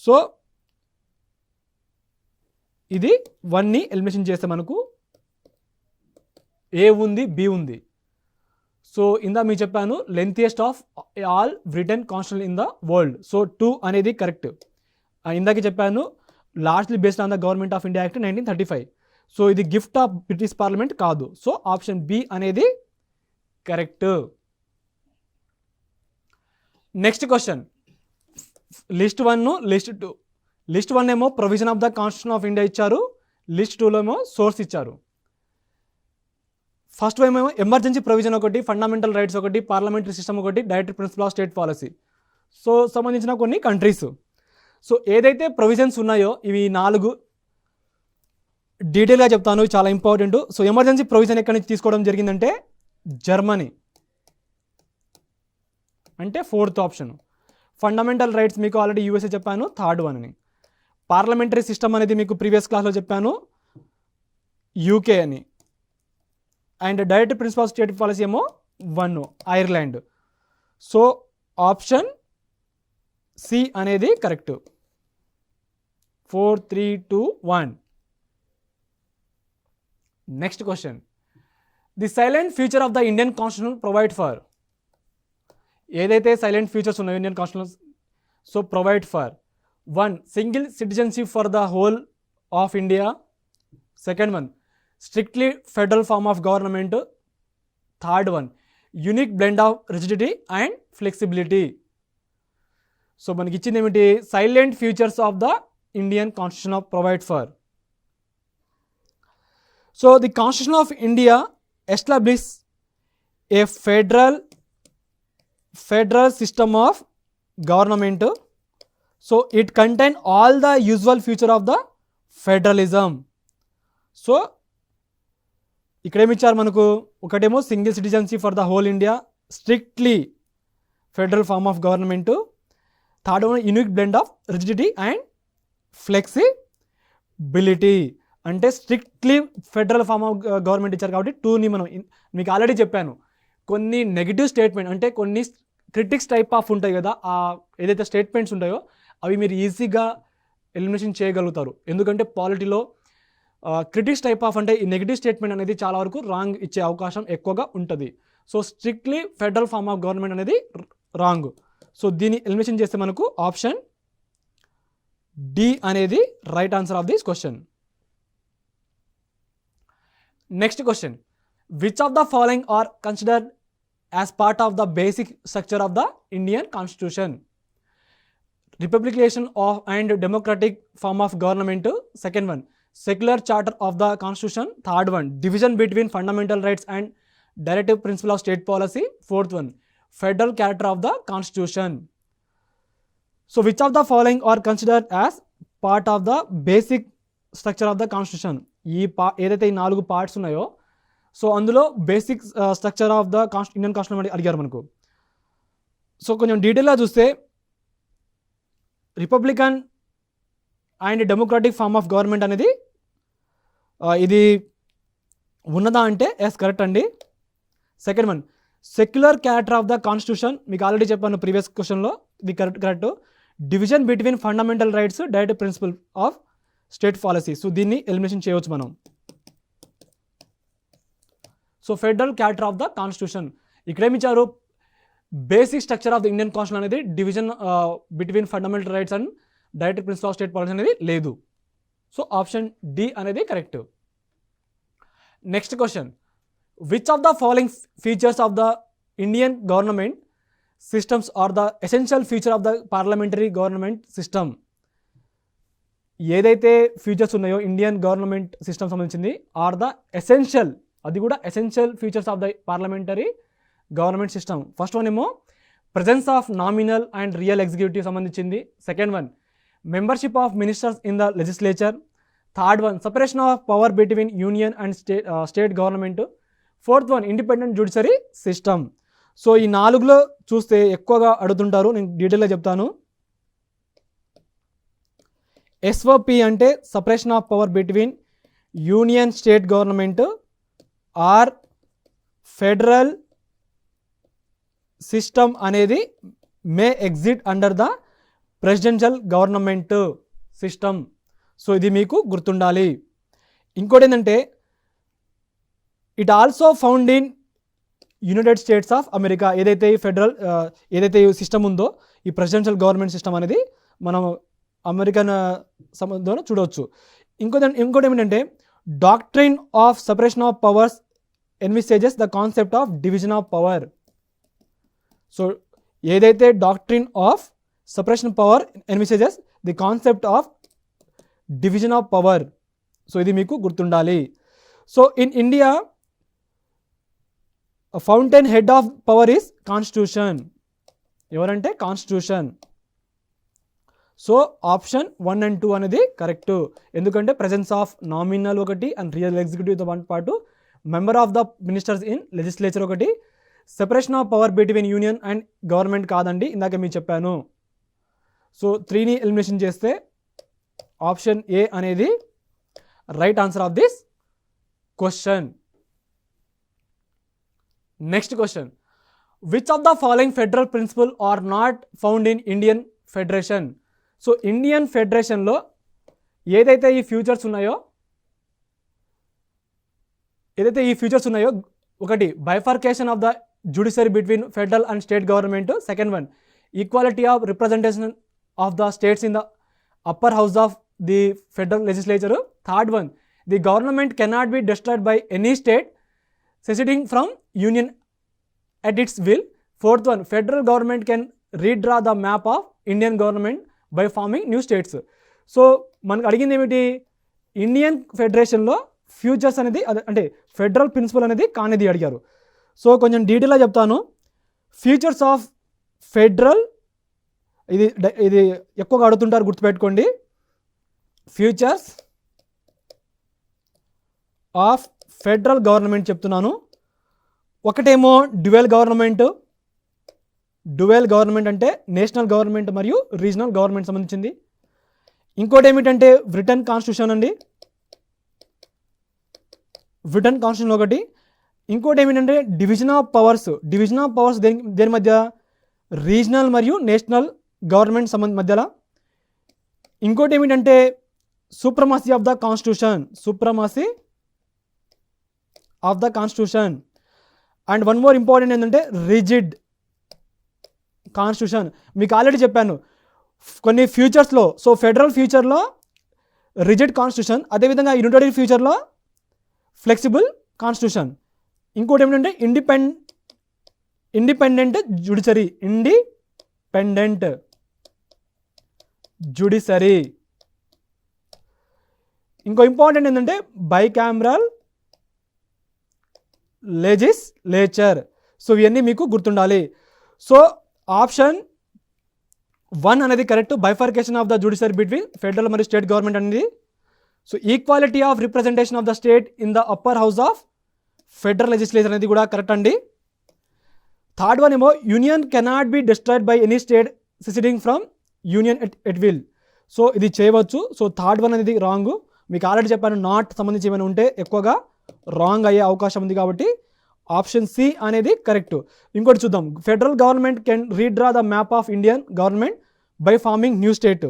So ఇది 1ని ఎలిమినేషన్ చేస్తే మనకు ఏ ఉంది, బి ఉంది. సో ఇందా మీకు చెప్పాను lengthiest of all written constitution in the world. So 2 అనేది కరెక్ట్. ఇందాక చెప్పాను largely based on the government of India act 1935. So ఇది గిఫ్ట్ ఆఫ్ బ్రిటిష్ పార్లమెంట్ కాదు. సో ఆప్షన్ బి అనేది correct. Next question, list 1, list 2. List 1 ఏమో provision of the constitution of India ఇచ్చారు, లిస్ట్ 2లో ఏమో సోర్స్ ఇచ్చారు. ఫస్ట్ ఏమో ఎమర్జెన్సీ ప్రొవిజన్ ఒకటి, ఫండమెంటల్ రైట్స్ ఒకటి, పార్లమెంటరీ సిస్టమ్ ఒకటి, directive principle of state policy. So సంబంధించిన కొన్ని కంట్రీస్. సో ఏదైతే ప్రొవిజన్స్ ఉన్నాయో ఇవి 4 డీటెయిల్గా చెప్తాను, చాలా ఇంపార్టెంట్. సో ఎమర్జెన్సీ ప్రొవిజన్ ఎక్కడి నుంచి తీసుకోవడం జరిగిందంటే జర్మనీ, అంటే 4th ఆప్షన్. ఫండమెంటల్ రైట్స్ మీకు ఆల్రెడీ USA చెప్పాను, 3rd వన్ అని. పార్లమెంటరీ సిస్టమ్ అనేది మీకు ప్రీవియస్ క్లాస్లో చెప్పాను, UK అని. And directive principle of state policy ఏమో 1, ఐర్లాండ్. సో ఆప్షన్ సి అనేది correct. 4, 3, 2, 1. Next question, the salient features of the Indian constitution provide for. ఏదైతే సైలెంట్ ఫ్యూచర్స్ ఉన్నాయో Indian constitution, so provide for 1, single citizenship for the whole of India. Second one, strictly federal form of government. Third one, unique blend of rigidity and flexibility. So మనకి ఇచ్చింది ఏమిటి, silent futures of the Indian constitution of provide for. So the constitution of India establish a federal system of government. So it contain all the usual feature of the federalism. So ఇక్కడేమిచ్చారు మనకు, ఒకటేమో single citizenship for the whole India, strictly federal form of government. Third one unique blend of rigidity and flexibility, అంటే strictly federal form of government ఇచ్చారు కాబట్టి టూని మనం మీకు ఆల్రెడీ చెప్పాను. కొన్ని నెగిటివ్ స్టేట్మెంట్ అంటే కొన్ని క్రిటిక్స్ టైప్ ఆఫ్ ఉంటాయి కదా, ఏదైతే స్టేట్మెంట్స్ ఉంటాయో అవి మీరు ఈజీగా ఎలిమినేషన్ చేయగలుగుతారు. ఎందుకంటే పాలిటీలో క్రిటిక్స్ టైప్ ఆఫ్ అంటే ఈ నెగిటివ్ స్టేట్మెంట్ అనేది చాలా వరకు రాంగ్ ఇచ్చే అవకాశం ఎక్కువగా ఉంటుంది. So strictly federal form of government అనేది రాంగ్. సో దీన్ని ఎలిమినేషన్ చేస్తే మనకు ఆప్షన్ డి అనేది right answer of this question. Next question, which of the following are considered as part of the basic structure of the Indian constitution? Republication of and democratic form of government, second one secular charter of the constitution, third one division between fundamental rights and directive principle of state policy, fourth one federal character of the constitution. So which of the following are considered as part of the basic structure of the constitution? ఏదైతే ఈ 4 పార్ట్స్ ఉన్నాయో సో అందులో basic structure of the Indian constitution అడిగారు మనకు. సో కొంచెం డీటెయిల్గా చూస్తే republican and democratic form of government అనేది ఇది ఉన్నదా అంటే ఎస్ కరెక్ట్ అండి. Second one secular character of the constitution, మీకు ఆల్రెడీ చెప్పాను ప్రీవియస్ క్వశ్చన్లో, ఇది correct. Division between fundamental rights, directive principle of state policy, so దీన్ని ఎలిమినేషన్ చేయవచ్చు మనం. So federal character of the constitution ఇక్కడేమిచ్చారు, basic structure of the Indian constitution అనేది division between fundamental rights and directive principle of state policy అనేది లేదు. సో ఆప్షన్ డి అనేది correct. Next question, which of the following features of the Indian government systems are the essential feature of the parliamentary government system? ఏదైతే ఫీచర్స్ ఉన్నాయో ఇండియన్ గవర్నమెంట్ సిస్టమ్ సంబంధించింది ఆర్ ద ఎసెన్షియల్, అది కూడా essential features of the parliamentary government system. First one ఏమో presence of nominal and real executive సంబంధించింది, second one membership of ministers in the legislature, third one separation of power between union and state government, fourth one independent judiciary system. So ఈ 4లో చూస్తే ఎక్కువగా అడుగుతుంటారు, నేను డీటెయిల్గా చెప్తాను. ఎస్ఓపి అంటే separation of power between union state government or federal system అనేది may exit under the presidential government system. So ఇది మీకు గుర్తుండాలి. ఇంకోటి ఏంటంటే it also found in United States of America. ఏదైతే ఈ ఫెడరల్ ఏదైతే ఈ సిస్టమ్ ఉందో ఈ ప్రెసిడెన్షియల్ గవర్నమెంట్ సిస్టమ్ అనేది మనం అమెరికన్ సంబంధంలో చూడవచ్చు. ఇంకోటి ఏమిటంటే doctrine of separation of powers envisages the concept of division of power. So ఏదైతే doctrine of separation power envisages the concept of division of power. So ఇది మీకు గుర్తుండాలి. So in India fountainhead of power is constitution. ఎవరంటే కాన్స్టిట్యూషన్. సో ఆప్షన్ 1 and 2 అనేది కరెక్ట్. ఎందుకంటే ప్రెజెన్స్ ఆఫ్ నామినల్ ఒకటి అండ్ రియల్ ఎగ్జిక్యూటివ్తో పాటు member of the ministers in legislature ఒకటి, separation of power between union and government కాదండి, ఇందాక మీకు చెప్పాను. సో 3ని ఎలిమినేషన్ చేస్తే ఆప్షన్ ఏ అనేది right answer of this question. Next question, which of the following federal principle are not found in Indian federation? So Indian ఫెడరేషన్లో ఏదైతే ఈ ఫ్యూచర్స్ ఉన్నాయో ఒకటి bifurcation of the judiciary between federal and state government, second one equality of representation of the states in the upper house of the federal legislature, third one the government cannot be destroyed by any state seceding from union at its will, fourth one federal government can redraw the map of Indian government by forming new states. So మనకు అడిగింది ఏమిటి, ఇండియన్ ఫెడరేషన్లో ఫ్యూచర్స్ అనేది అంటే ఫెడరల్ ప్రిన్సిపల్ అనేది కానిది అడిగారు. సో కొంచెం డీటెయిల్గా చెప్తాను. ఫ్యూచర్స్ ఆఫ్ ఫెడరల్ ఇది ఎక్కువగా అడుగుతుంటారు, గుర్తుపెట్టుకోండి. ఫ్యూచర్స్ ఆఫ్ ఫెడరల్ గవర్నమెంట్ చెప్తున్నాను. ఒకటేమో డ్యువల్ గవర్నమెంట్ అంటే నేషనల్ గవర్నమెంట్ మరియు రీజనల్ గవర్నమెంట్ సంబంధించింది. ఇంకోటి ఏమిటంటే బ్రిటన్ కాన్స్టిట్యూషన్ అండి, బ్రిటన్ కాన్స్టిట్యూషన్ ఒకటి. ఇంకోటి ఏమిటంటే డివిజన్ ఆఫ్ పవర్స్ దేని మధ్య, రీజనల్ మరియు నేషనల్ గవర్నమెంట్ మధ్యలో. ఇంకోటి ఏమిటంటే supremacy of the constitution. And one more important ఏంటంటే రిజిడ్ కాన్స్టిట్యూషన్. మీకు ఆల్రెడీ చెప్పాను కొన్ని ఫ్యూచర్స్లో. సో ఫెడరల్ ఫ్యూచర్లో రిజిడ్ కాన్స్టిట్యూషన్, అదేవిధంగా యూనిటరీ ఫ్యూచర్లో ఫ్లెక్సిబుల్ కాన్స్టిట్యూషన్. ఇంకోటి ఏమిటంటే ఇండిపెండెంట్ జ్యుడిషరీ. ఇంకో ఇంపార్టెంట్ ఏంటంటే బైకామరల్ లెజిస్లేచర్. సో ఇవన్నీ మీకు గుర్తుండాలి. సో ఆప్షన్ 1 అనేది correct, bifurcation of the judiciary between federal మరియు స్టేట్ గవర్నమెంట్ అనేది. So equality of representation of the state in the upper house of federal legislature అనేది కూడా కరెక్ట్ అండి. థర్డ్ వన్ ఏమో union cannot be destroyed by any state seceding from union at will. So ఇది చేయవచ్చు. సో థర్డ్ వన్ అనేది రాంగ్. మీకు ఆల్రెడీ చెప్పాను నాట్ సంబంధించి ఏమైనా ఉంటే ఎక్కువగా రాంగ్ అయ్యే అవకాశం ఉంది, కాబట్టి ఆప్షన్ సి అనేది కరెక్ట్. ఇంకోటి చూద్దాం, federal government can redraw the map of Indian government by forming new state.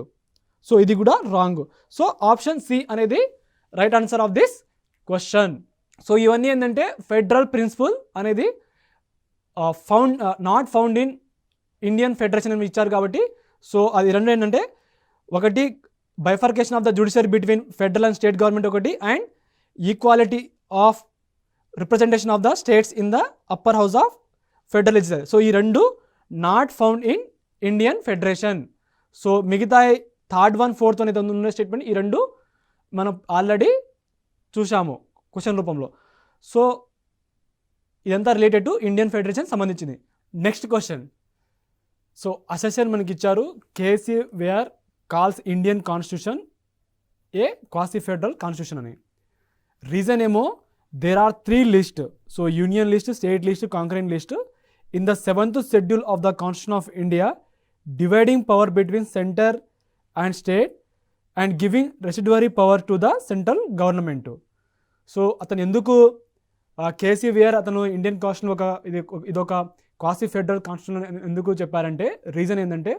So ఇది కూడా రాంగ్. సో ఆప్షన్ సి అనేది right answer of this question. So ఇవన్నీ ఏంటంటే ఫెడరల్ ప్రిన్సిపల్ అనేది not found in Indian federation అని ఇచ్చారు కాబట్టి. సో అది రెండు ఏంటంటే ఒకటి bifurcation of the judiciary between federal and state government ఒకటి, and equality of representation of the states in the upper house of federal legislature. So ఈ రెండు not found in Indian federation. So మిగతా థర్డ్ వన్ ఫోర్త్ అనేది ఉన్న స్టేట్మెంట్ ఈ రెండు మనం ఆల్రెడీ చూసాము క్వశ్చన్ రూపంలో. సో ఇదంతా రిలేటెడ్ టు ఇండియన్ ఫెడరేషన్ సంబంధించింది. Next question. సో అసెషన్ మనకి ఇచ్చారు, 𝗂𝗽 calls Indian constitution a quasi federal constitution అని. రీజన్ ఏమో there are 3 list. So union list, state list, concurrent list in the 7th schedule of the constitution of India, dividing power between centre and state and giving residuary power to the central government. So అతను ఎందుకు 𝗂𝗽 అతను ఇండియన్ కాన్స్టిట్యూషన్ ఇదొక క్వాసీ ఫెడరల్ కాన్స్టిట్యూషన్ ఎందుకు చెప్పారంటే, రీజన్ ఏంటంటే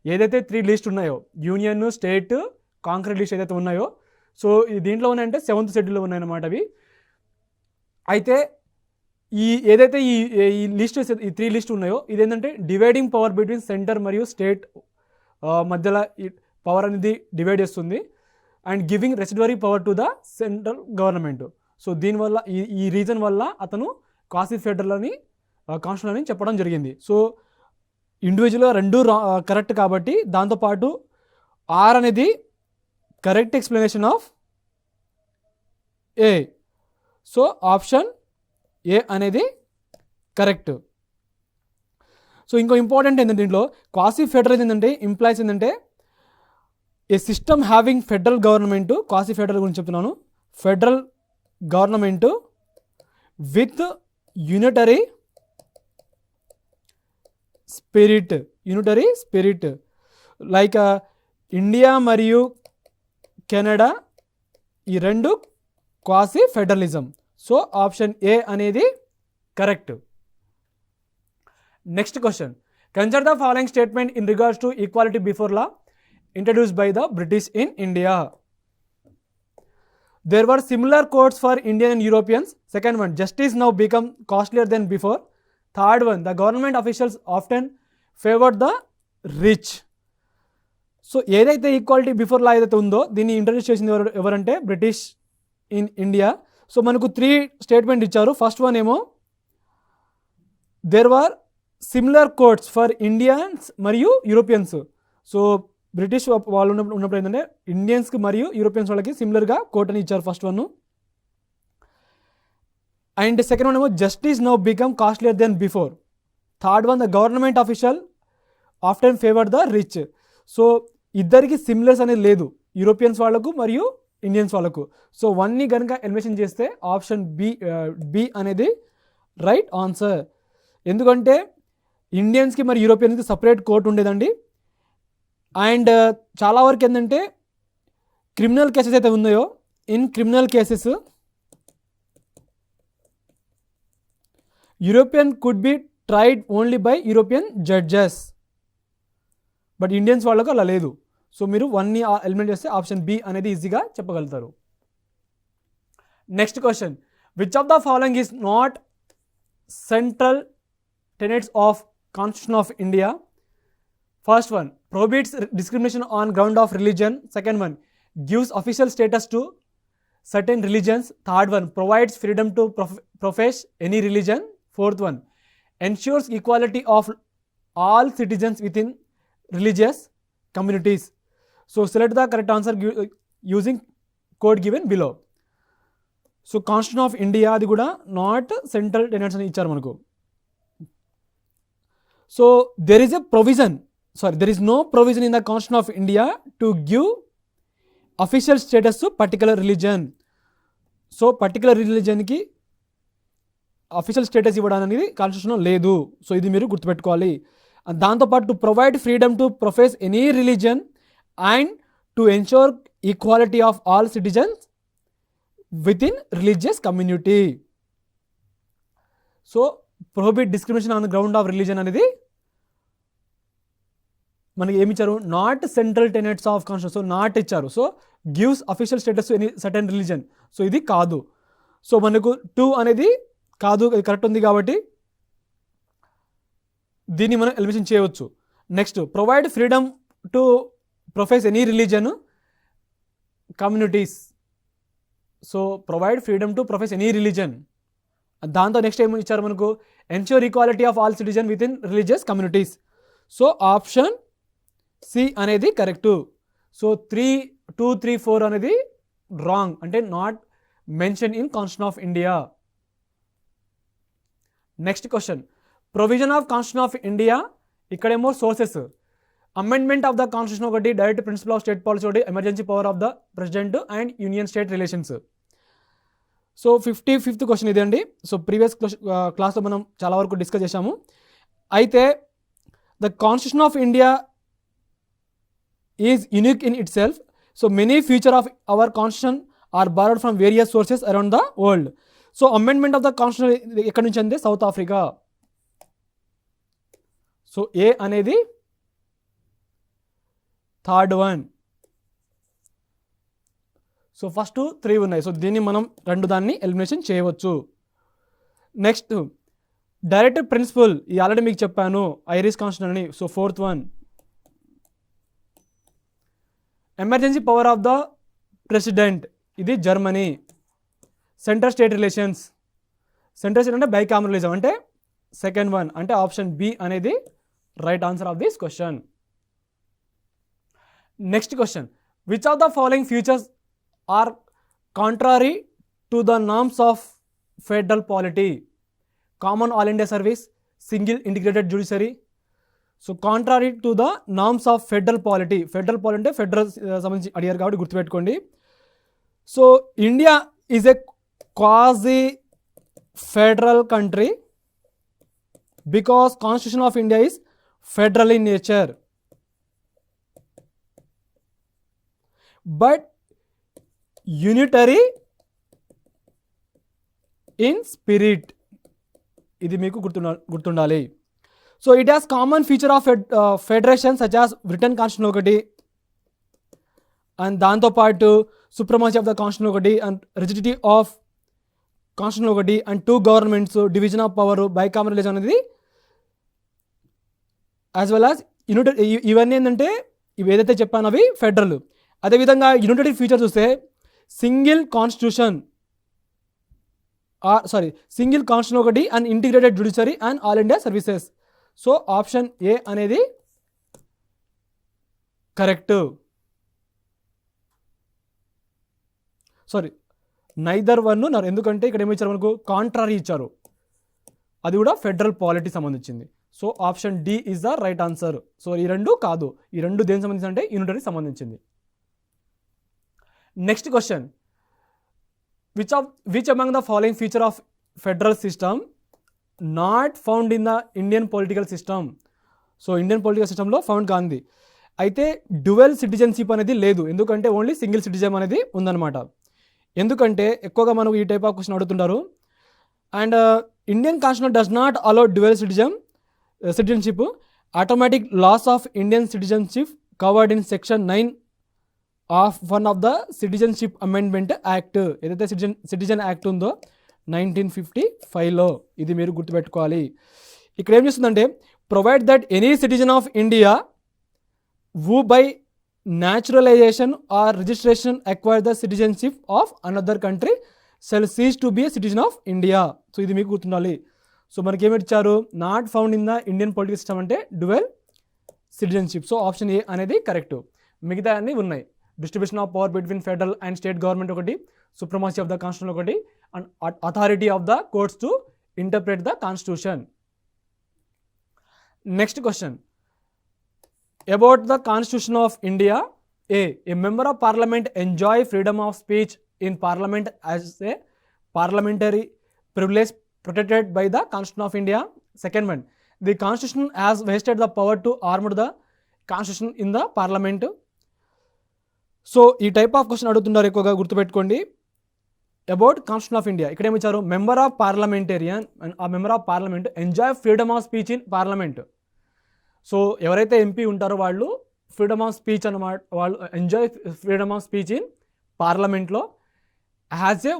ఏదైతే 3 లిస్ట్ ఉన్నాయో యూనియన్, స్టేట్, కాంకరెంట్ లిస్ట్ ఏదైతే ఉన్నాయో, సో దీంట్లో ఉన్నాయంటే 7th షెడ్యూల్లో ఉన్నాయన్నమాట అవి. అయితే ఏదైతే ఈ లిస్ట్ ఈ 3 లిస్ట్ ఉన్నాయో ఇదేంటంటే డివైడింగ్ పవర్ బిట్వీన్ సెంటర్ మరియు స్టేట్ మధ్యలో ఈ పవర్ అనేది డివైడ్ చేస్తుంది, and giving residuary power to the central government. So దీనివల్ల ఈ రీజన్ వల్ల అతను క్వాసీ ఫెడరల్ అని కాన్స్టిట్యూషన్ అని చెప్పడం జరిగింది. సో ఇండివిజువల్గా రెండు కరెక్ట్ కాబట్టి దాంతోపాటు ఆర్ అనేది correct explanation of A. So option A అనేది కరెక్ట్. సో ఇంకో ఇంపార్టెంట్ ఏంటంటే దీంట్లో క్వాసీ ఫెడరల్ ఏంటంటే ఇంప్లాయిస్ ఏంటంటే a system having federal government, quasi federal గురించి చెప్తున్నాను, federal government with unitary spirit like India మరియు కెనడా ఈ రెండు quasi federalism. So option A అనేది correct. Next question. Consider the following statement in regards to equality before law introduced by the British in India. There were similar codes for Indian and Europeans. Second one, justice now become costlier than before. Third one, the government officials often favored the rich. So ఏదైతే ఈక్వాలిటీ బిఫోర్ లా ఏదైతే ఉందో దీన్ని ఇంట్రడ్యూస్ చేసింది ఎవరంటే బ్రిటిష్ ఇన్ ఇండియా. సో మనకు 3 స్టేట్మెంట్ ఇచ్చారు. ఫస్ట్ వన్ ఏమో there were similar codes for Indians మరియు యూరోపియన్స్. సో బ్రిటిష్ వాళ్ళు ఉన్నప్పుడు ఏంటంటే ఇండియన్స్కి మరియు యూరోపియన్స్ వాళ్ళకి సిమిలర్గా కోట్ అని ఇచ్చారు first one. And second one ఏమో justice now become costlier then before. Third one the government official often favour the rich. So ఇద్దరికి సిమిలర్స్ అనేది లేదు, యూరోపియన్స్ వాళ్ళకు మరియు ఇండియన్స్ వాళ్ళకు. సో 1ని కనుక ఎలిమినేషన్ చేస్తే ఆప్షన్ బి అనేది రైట్ ఆన్సర్. ఎందుకంటే ఇండియన్స్కి మరి యూరోపియన్స్కి సపరేట్ కోర్ట్ ఉండేదండి. అండ్ చాలా వరకు ఏంటంటే క్రిమినల్ కేసెస్ అయితే ఉన్నాయో, in criminal cases European could be tried only by European judges, but Indians వాళ్ళకు అలా లేదు. సో మీరు 1ని ఎలిమినేట్ చేస్తే ఆప్షన్ బి అనేది ఈజీగా చెప్పగలుగుతారు. Next question, which of the following is not central tenets of constitution of India? First one, prohibits discrimination on ground of religion. Second one, gives official status to certain religions. Third one, provides freedom to profess any religion. Fourth one, ensures equality of all citizens within religious communities. So select the correct answer using code given below. So Constitution of India అది కూడా నాట్ సెంట్రల్ టెనెట్స్ అని ఇచ్చారు మనకు. So there is no provision in the Constitution of India to give official status to particular religion. So particular రిలీజన్కి అఫీషియల్ స్టేటస్ ఇవ్వడం అనేది కాన్స్టిట్యూషన్లో లేదు. సో ఇది మీరు గుర్తుపెట్టుకోవాలి. దాంతోపాటు to provide freedom to profess any religion and to ensure equality of all citizens with in religious community. So prohibit discrimination on the ground of religion అనేది మనకి ఏమి ఇచ్చారు, not central tenets of constitution. So not ఇచ్చారు. So gives official status to any certain religion. So ఇది కాదు. సో మనకు 2 అనేది కాదు, ఇది కరెక్ట్ ఉంది కాబట్టి దీన్ని మనం ఎలిమినేషన్ చేయవచ్చు. Next, provide freedom to profess any religion communities. So provide freedom to profess any religion. దాంతో నెక్స్ట్ ఏమి ఇచ్చారు మనకు, ensure equality of all citizen with in religious communities. So option C అనేది కరెక్టు. సో 3, 2, 3, 4 అనేది రాంగ్, అంటే not mention in constitution of India. Next question, provision of constitution of India. ఇక్కడేమో sources, amendment of the constitution ఒకటి, direct principle of state policy ఒకటి, emergency power of the president and union state relations. So 55th question ఇది అండి. సో ప్రీవియస్ క్లాస్లో మనం చాలా వరకు డిస్కస్ చేశాము. అయితే the constitution of India is unique in it self. So many feature of our constitution are borrowed from various sources around the world. So amendment of the constitution ఎక్కడి నుంచి అంది, సౌత్ ఆఫ్రికా. సో ఏ అనేది థర్డ్ వన్. సో ఫస్ట్ 3 ఉన్నాయి. సో దీన్ని మనం 2 దాన్ని ఎలిమినేషన్ చేయవచ్చు. నెక్స్ట్, డైరెక్టివ్ ప్రిన్సిపల్, ఇది ఆల్రెడీ మీకు చెప్పాను, ఐరిష్ కాన్స్టిట్యూషన్ అని. So 4th one. Emergency power of the president, ఇది Germany. Central state relations, central state అంటే బైకామరలిజం, అంటే 2nd వన్, అంటే ఆప్షన్ బి అనేది right answer of this question. Next question, which of the following features are contrary to the norms of federal polity? Common all India service, single integrated judiciary. So contrary to the norms of federal polity. Federal polity అంటే ఫెడరల్ సంబంధించి అడిగారు కాబట్టి గుర్తుపెట్టుకోండి. So India is a quasi federal country because constitution of India is federal in nature, but unitary in spirit. ఇది మీకు గుర్తుండాలి. So it has common feature of federation such as Britain constitution ఒకటి, అండ్ దాంతోపాటు సుప్రమాసీ ఆఫ్ ద కాన్స్టిట్యూషన్ ఒకటి, అండ్ రిజిడిటీ ఆఫ్ కాన్స్టిట్యూషన్ ఒకటి, and 2 governments, division of power, bicameralism అనేది, యాజ్ వెల్ యాజ్ యూనిటరీ. ఇవన్నీ ఏంటంటే ఇవి ఏదైతే చెప్పానో అవి ఫెడరల్. అదేవిధంగా యూనిటరీ ఫీచర్ చూస్తే సింగిల్ కాన్స్టిట్యూషన్ సింగిల్ కాన్స్టిట్యూషన్ ఒకటి, and integrated judiciary and all India services. So option A అనేది కరెక్ట్. నైదర్ వన్, ఎందుకంటే ఇక్కడ ఏమి ఇచ్చారు మనకు, కాంట్రారీ ఇచ్చారు, అది కూడా ఫెడరల్ పాలిటీ సంబంధించింది. So option D is the right answer. So ఈ రెండు కాదు, ఈ రెండు దేనికి సంబంధించి అంటే యూనిటరీకి సంబంధించింది. Next question, which among the following feature of federal system not found in the Indian political system. So Indian political సిస్టంలో ఫౌండ్ కాంది. అయితే డ్యువెల్ సిటిజన్షిప్ అనేది లేదు, ఎందుకంటే ఓన్లీ సింగిల్ సిటిజన్ అనేది ఉందన్నమాట. ఎందుకంటే ఎక్కువగా మనకు ఈ టైప్ ఆఫ్ క్వశ్చన్ అడుగుతుంటారు. And Indian constitution does not allow dual citizenship. Automatic loss of Indian citizenship covered in section 9 of one of the citizenship amendment act. ఏదైతే సిటిజన్ యాక్ట్ ఉందో 1955లో, ఇది మీరు గుర్తుపెట్టుకోవాలి. ఇక్కడ ఏం చేస్తుందంటే, provide that any citizen of India who by naturalization or registration acquire the citizenship of another country shall cease to be a citizen of India. So ఇది మీకు గుర్తుండాలి. సో మనకి ఏమి ఇచ్చారు, not found in the Indian political system అంటే dual citizenship. So option A అనేది కరెక్ట్. మిగతా అన్నీ ఉన్నాయి. Distribution of power between federal and state government ఒకటి, సుప్రమాసీ ఆఫ్ ద కాన్స్టిట్యూషన్ ఒకటి, and authority of the courts to interpret the constitution. Next question, about the Constitution of India. A member of Parliament enjoy freedom of speech in Parliament as a parliamentary privilege protected by the Constitution of India. Second one, the Constitution has vested the power to arm the Constitution in the Parliament. So ఈ టైప్ ఆఫ్ క్వశ్చన్ అడుగుతున్నారు ఎక్కువగా, గుర్తుపెట్టుకోండి. అబౌట్ కాన్స్టిట్యూషన్ ఆఫ్ ఇండియా ఇక్కడ ఏమిచ్చారు, మెంబర్ ఆఫ్ పార్లమెంటేరియన్ అండ్ ఆ member of parliament enjoy freedom of speech in parliament. So ఎవరైతే ఎంపీ ఉంటారో వాళ్ళు ఫ్రీడమ్ ఆఫ్ స్పీచ్ అన్నమాట, వాళ్ళు enjoy freedom of speech in పార్లమెంట్లో హ్యాజ్ ఏ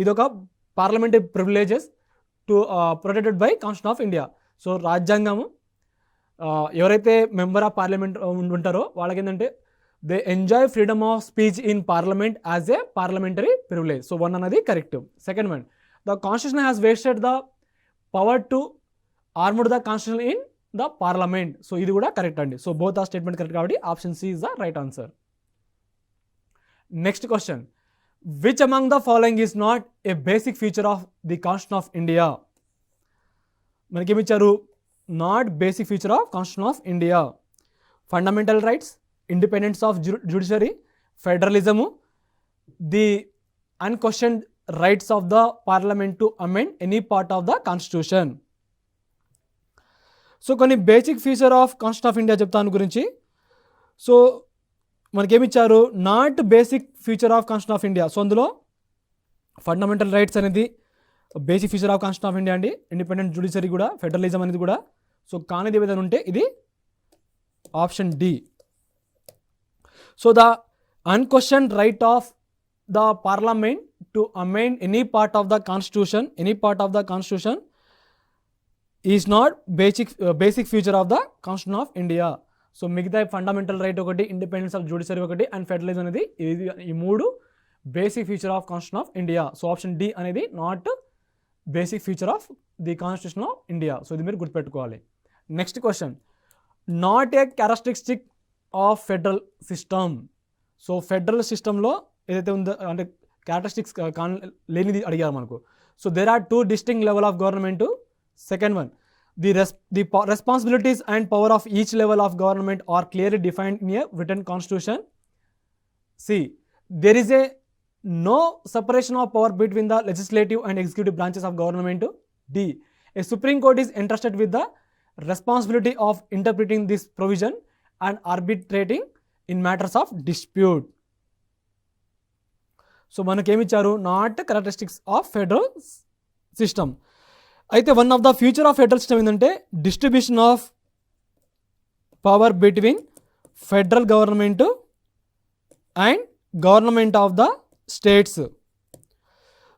ఇదొక parliamentary privileges to protected by constitution of India. So రాజ్యాంగము ఎవరైతే మెంబర్ ఆఫ్ పార్లమెంట్ ఉంటారో వాళ్ళకి ఏంటంటే they enjoy freedom of speech in parliament as a parliamentary privilege. So 1 అన్నది correct. Second one, the constitution has vested the power to amend the constitution in the parliament. So ఇది కూడా కరెక్ట్ అండి. సో బోత్ ఆ స్టేట్మెంట్ కరెక్ట్ కాబట్టి option C is the right answer. Next question, which among the following is not a basic feature of the constitution of India. మనకేమిచ్చారు, not basic feature of constitution of India. Fundamental rights, independence of judiciary, federalism, the unquestioned rights of the parliament to amend any part of the constitution. So కొన్ని basic feature of constitution of India చెప్తాను గురించి. సో మనకేమిచ్చారు, not basic feature of constitution of India. So అందులో ఫండమెంటల్ రైట్స్ అనేది basic feature of constitution of India అండి. ఇండిపెండెంట్ జ్యుడిషియరీ కూడా, ఫెడరలిజం అనేది కూడా. సో కానిది ఏదైనా ఉంటే ఇది option D. So the unquestioned right of the parliament to amend any part of the constitution is not basic feature of the constitution of India. So మిగతా ఫండమెంటల్ రైట్ ఒకటి, ఇండిపెండెన్స్ ఆఫ్ జ్యుడిషియరీ ఒకటి, అండ్ ఫెడరలిజం అనేది ఈ 3 basic feature of constitution of India. So option D అనేది not basic feature of the constitution of India. So ఇది మీరు గుర్తుపెట్టుకోవాలి. Next question, not a characteristic of federal system. So federal సిస్టంలో ఏదైతే ఉందో అంటే క్యారెక్టరిస్టిక్స్ లేనిది అడిగారు మనకు. So there are 2 distinct level of government. Second one, the responsibilities and power of each level of government are clearly defined in a written constitution. C, there is no separation of power between the legislative and executive branches of government. D, a Supreme Court is entrusted with the responsibility of interpreting this provision and arbitrating in matters of dispute. So మనకేమిచ్చారు, not characteristics of federal system. అయితే one of the future of federal system ఏంటంటే distribution of power between federal government and government of the states.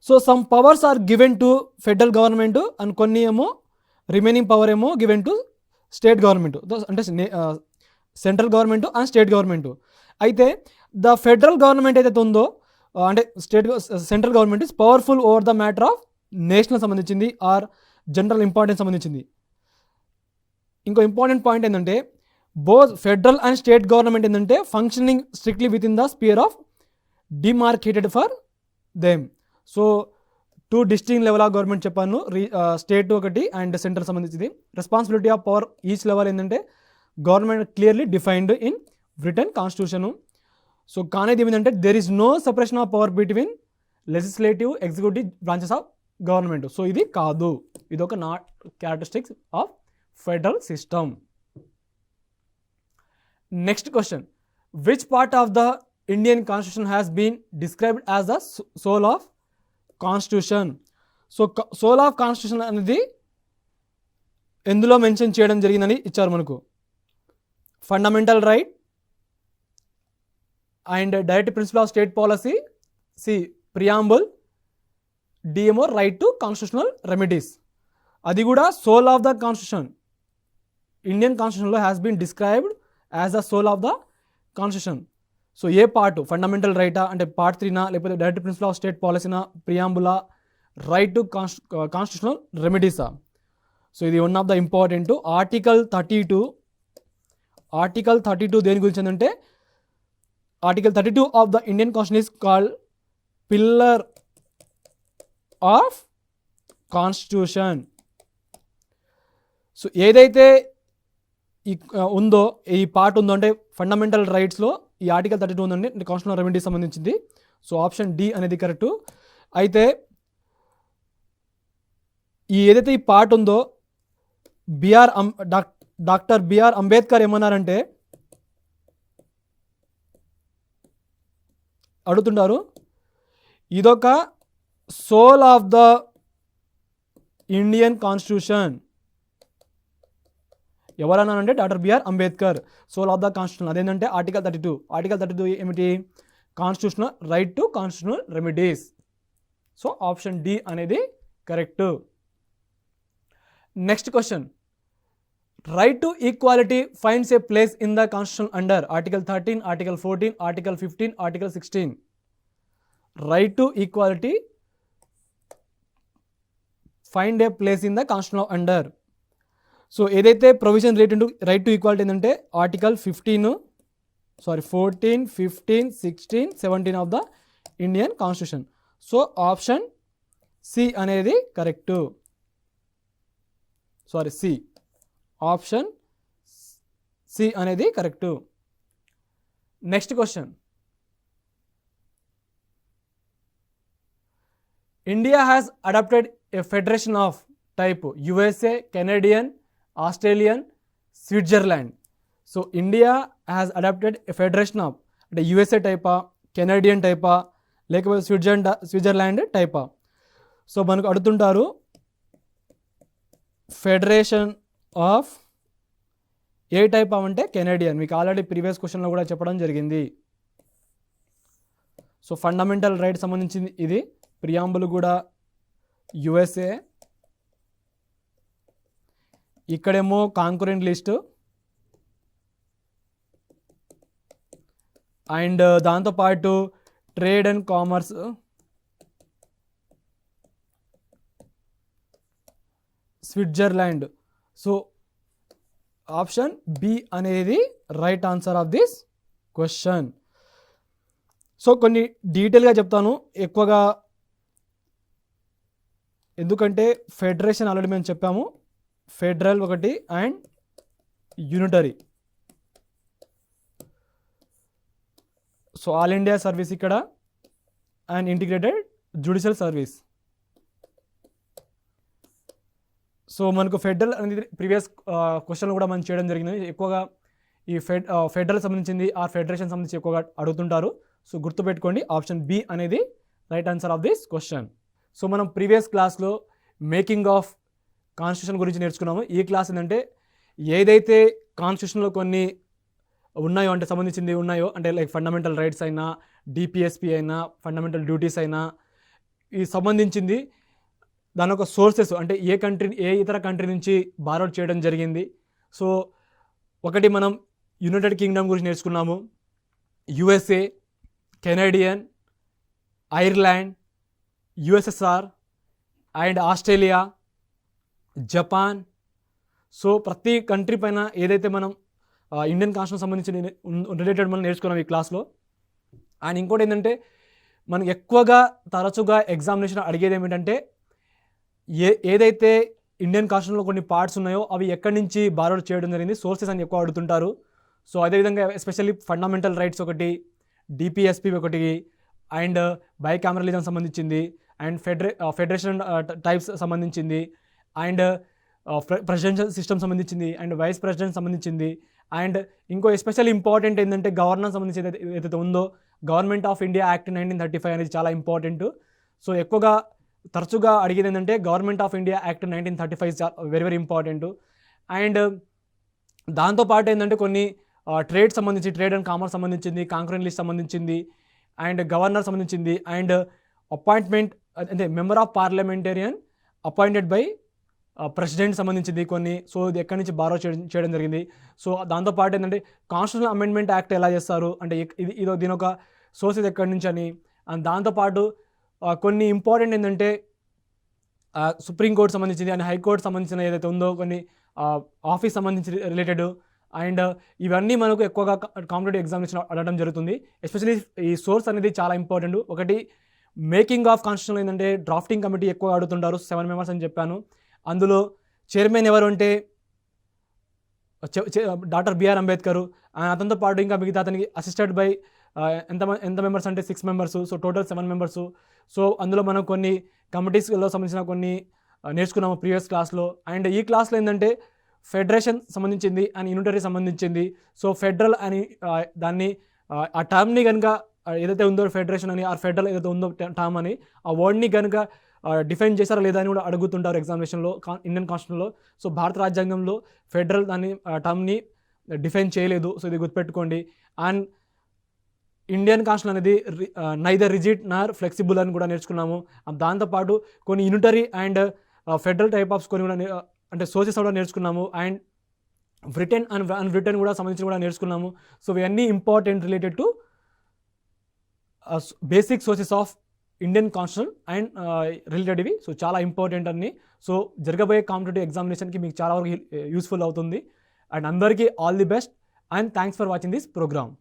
So some powers are given to federal government and కొన్ని ఏమో రిమైనింగ్ పవర్ ఏమో గివెన్ టు స్టేట్ గవర్నమెంట్, అంటే central government and state government. అయితే ద ఫెడరల్ గవర్నమెంట్ ఏదైతే ఉందో అంటే central government is powerful over the matter of national సంబంధించింది ఆర్ జనరల్ ఇంపార్టెన్స్ సంబంధించింది. ఇంకో ఇంపార్టెంట్ పాయింట్ ఏంటంటే both federal and state government ఏంటంటే functioning strictly with in the sphere of demarcated for them. So 2 distinct level of government చెప్పాను, స్టేట్ ఒకటి అండ్ సెంట్రల్ సంబంధించింది. Responsibility of power each level ఏంటంటే government clearly defined in Britain constitution. So కానేది ఏమిటంటే there is no separation of power between legislative executive branches of government. So ఇది కాదు, ఇది ఒక not characteristics of federal system. Next question, which part of the Indian constitution has been described as the soul of constitution. So soul of constitution అనేది ఎందులో మెన్షన్ చేయడం జరిగిందని ఇచ్చారు మనకు. Fundamental right and directive principle of state policy, C preamble, డిఎంఓ రైట్ టు కాన్స్టిట్యూషనల్ రెమెడీస్. అది కూడా soul of the constitution, Indian కాన్స్టిట్యూషన్లో has been described as the soul of the constitution. So ఏ పార్ట్, ఫండమెంటల్ రైటా అంటే పార్ట్ 3నా, లేకపోతే డైరెక్టివ్ ప్రిన్సిపల్ ఆఫ్ స్టేట్ పాలసీనా, ప్రియాంబులా, రైట్ టు కాన్స్టిట్యూషనల్ రెమెడీసా. సో ఇది one of the important. Article 32 దేని గురించి అంటే article 32 of the Indian constitution is called pillar of constitution. So ఏదైతే ఉందో ఈ పార్ట్ ఉందో అంటే ఫండమెంటల్ రైట్స్లో ఈ ఆర్టికల్ 32 ఉందండి, కాన్స్టిట్యూషనల్ రెమెడీ సంబంధించింది. సో ఆప్షన్ డి అనేది కరెక్ట్. అయితే ఈ ఏదైతే ఈ పార్ట్ ఉందో డాక్టర్ బిఆర్ అంబేద్కర్ ఏమన్నారంటే, అడుగుతుంటారు ఇదొక soul of the Indian constitution. ఎవరన్నానంటే doctor B R Ambedkar, soul of the constitution. అదేంటంటే ఆర్టికల్ 32 ఏమిటి, constitutional right to constitutional remedies. So option D అనేది correct. Next question, right to equality finds a place in the constitution under article 13, article 14, article 15, article 16. Right to equality find a place in the constitution under. So ఏదైతే ప్రొవిజన్ రైట్ టు ఈక్వాలిటీ ఏంటంటే article 14, 15, 16, 17 of the Indian constitution. So option C అనేది కరెక్ట్. ఆప్షన్ సి అనేది correct. Next question, India has adopted a federation of type USA, Canadian, Australian, Switzerland. So India has adopted a federation of అంటే USA టైపా, కెనడియన్ టైపా, లేకపోతే స్విట్జర్లాండ్ టైపా. సో మనకు అడుగుతుంటారు ఫెడరేషన్ ఆఫ్ ఏ టైప్ అంటే కెనడియన్. మీకు ఆల్రెడీ ప్రీవియస్ క్వశ్చన్లో కూడా చెప్పడం జరిగింది. సో ఫండమెంటల్ రైట్ సంబంధించింది ఇది, ప్రియాంబుల్ కూడా USA, ఇక్కడేమో కాంకరెంట్ లిస్ట్ అండ్ దాంతోపాటు trade and commerce, Switzerland. So option B అనేది right answer of this question. So కొన్ని డీటెయిల్గా చెప్తాను ఎక్కువగా, ఎందుకంటే ఫెడరేషన్ ఆల్రెడీ మేము చెప్పాము, ఫెడరల్ ఒకటి and unitary. So all India service ఇక్కడ and integrated judicial service. So మనకు ఫెడరల్ అనేది ప్రీవియస్ క్వశ్చన్లు కూడా మనం చేయడం జరిగింది. ఎక్కువగా ఈ ఫెడరల్ సంబంధించింది ఆ ఫెడరేషన్ సంబంధించి ఎక్కువగా అడుగుతుంటారు. సో గుర్తుపెట్టుకోండి, ఆప్షన్ బి అనేది right answer of this question. So మనం ప్రీవియస్ క్లాస్లో మేకింగ్ ఆఫ్ కాన్స్టిట్యూషన్ గురించి నేర్చుకున్నాము. ఈ క్లాస్ ఏంటంటే ఏదైతే కాన్స్టిట్యూషన్లో కొన్ని ఉన్నాయో అంటే సంబంధించింది ఉన్నాయో అంటే లైక్ ఫండమెంటల్ రైట్స్ అయినా, డిపిఎస్పి అయినా, ఫండమెంటల్ డ్యూటీస్ అయినా, ఈ సంబంధించింది దాని ఒక సోర్సెస్ అంటే ఏ ఇతర కంట్రీ నుంచి బారోడ్ చేయడం జరిగింది. సో ఒకటి మనం యునైటెడ్ కింగ్డమ్ గురించి నేర్చుకున్నాము, USA, Canadian, Ireland, U.S.S.R and Australia, Japan. So ప్రతి కంట్రీ పైన ఏదైతే మనం ఇండియన్ కాన్స్టిట్యూషన్ సంబంధించి రిలేటెడ్ మనం నేర్చుకున్నాం ఈ క్లాస్లో. అండ్ ఇంకోటి ఏంటంటే మనకి ఎక్కువగా తరచుగా ఎగ్జామినేషన్ అడిగేది ఏమిటంటే ఏదైతే ఇండియన్ కాన్స్టిట్యూషన్లో కొన్ని పార్ట్స్ ఉన్నాయో అవి ఎక్కడి నుంచి బారోడ్ చేయడం జరిగింది, సోర్సెస్ అని ఎక్కువ అడుగుతుంటారు. సో అదేవిధంగా ఎస్పెషల్లీ ఫండమెంటల్ రైట్స్ ఒకటి, డిపిఎస్పి ఒకటి, అండ్ బైకామరలిజం సంబంధించింది, అండ్ ఫెడరేషన్ టైప్స్ సంబంధించింది, అండ్ ప్రెసిడెన్షియల్ సిస్టమ్ సంబంధించింది, అండ్ వైస్ ప్రెసిడెంట్ సంబంధించింది, అండ్ ఇంకో ఎస్పెషల్ ఇంపార్టెంట్ ఏంటంటే గవర్నెన్స్ సంబంధించి ఏదైతే ఉందో గవర్నమెంట్ ఆఫ్ ఇండియా యాక్ట్ 1935 అనేది చాలా ఇంపార్టెంట్. సో ఎక్కువగా తరచుగా అడిగేది ఏంటంటే government of India act 1935 very very important. And దాంతోపాటు ఏంటంటే కొన్ని ట్రేడ్ సంబంధించి, ట్రేడ్ అండ్ కామర్స్ సంబంధించింది, కాంకరెంట్ లిస్ట్ సంబంధించింది, అండ్ గవర్నర్ సంబంధించింది, అండ్ అపాయింట్మెంట్ అంటే member of parliamentarian appointed by president సంబంధించింది కొన్ని. సో ఇది ఎక్కడి నుంచి బారో చేయడం జరిగింది. సో దాంతోపాటు ఏంటంటే కాన్స్టిట్యూషనల్ అమెండ్మెంట్ యాక్ట్ ఎలా చేస్తారు అంటే ఇదో దీని ఒక సోర్సెస్ ఎక్కడి నుంచి అని. అండ్ దాంతోపాటు కొన్ని ఇంపార్టెంట్ ఏంటంటే సుప్రీంకోర్టు సంబంధించింది అండ్ హైకోర్టు సంబంధించిన ఏదైతే ఉందో కొన్ని ఆఫీస్ సంబంధించి రిలేటెడ్. అండ్ ఇవన్నీ మనకు ఎక్కువగా కాంపిటేటివ్ ఎగ్జామినేషన్ అడగడం జరుగుతుంది. ఎస్పెషల్లీ ఈ సోర్స్ అనేది చాలా ఇంపార్టెంట్. ఒకటి మేకింగ్ ఆఫ్ కాన్స్టిట్యూషన్ ఏంటంటే డ్రాఫ్టింగ్ కమిటీ ఎక్కువ అడుగుతుంటారు, 7 మెంబర్స్ అని చెప్పాను. అందులో చైర్మన్ ఎవరు అంటే డాక్టర్ బిఆర్ అంబేద్కర్. అతనితో పాటు ఇంకా మిగతా అతనికి అసిస్టెడ్ బై ఎంత మెంబర్స్ అంటే 6 members. So total 7 members. So అందులో మనం కొన్ని కమిటీస్లో సంబంధించిన కొన్ని నేర్చుకున్నాము ప్రీవియస్ క్లాస్లో. అండ్ ఈ క్లాస్లో ఏంటంటే ఫెడరేషన్ సంబంధించింది అండ్ యూనిటరీ సంబంధించింది. సో ఫెడరల్ అని దాన్ని ఆ టర్మ్ని కనుక ఏదైతే ఉందో ఫెడరేషన్ అని, ఆ ఫెడరల్ ఏదైతే ఉందో టర్మ్ అని ఆ వర్డ్ని కనుక డిఫైన్ చేశారా లేదా అని కూడా అడుగుతుంటారు ఎగ్జామినేషన్లో ఇండియన్ కాన్స్టిట్యూషన్లో. సో భారత రాజ్యాంగంలో ఫెడరల్ దాన్ని టర్మ్ని డిఫైన్ చేయలేదు. సో ఇది గుర్తుపెట్టుకోండి. అండ్ ఇండియన్ కాన్స్టిట్యూషన్ అనేది నైదర్ రిజిడ్ నార్ ఫ్లెక్సిబుల్ అని కూడా నేర్చుకున్నాము. దాంతోపాటు కొన్ని unitary and federal type offs కొన్ని కూడా అంటే సోర్సెస్ కూడా నేర్చుకున్నాము. అండ్ రిటర్న్ అండ్ అన్రిటర్న్ కూడా సంబంధించి కూడా నేర్చుకున్నాము. సో ఇవన్నీ important related to basic sources of Indian constitution and related ఇవి. సో చాలా ఇంపార్టెంట్ అన్ని. సో జరగబోయే కాంపిటేటివ్ ఎగ్జామినేషన్కి మీకు చాలా వరకు యూస్ఫుల్ అవుతుంది. అండ్ అందరికీ all the best and thanks for watching this programme.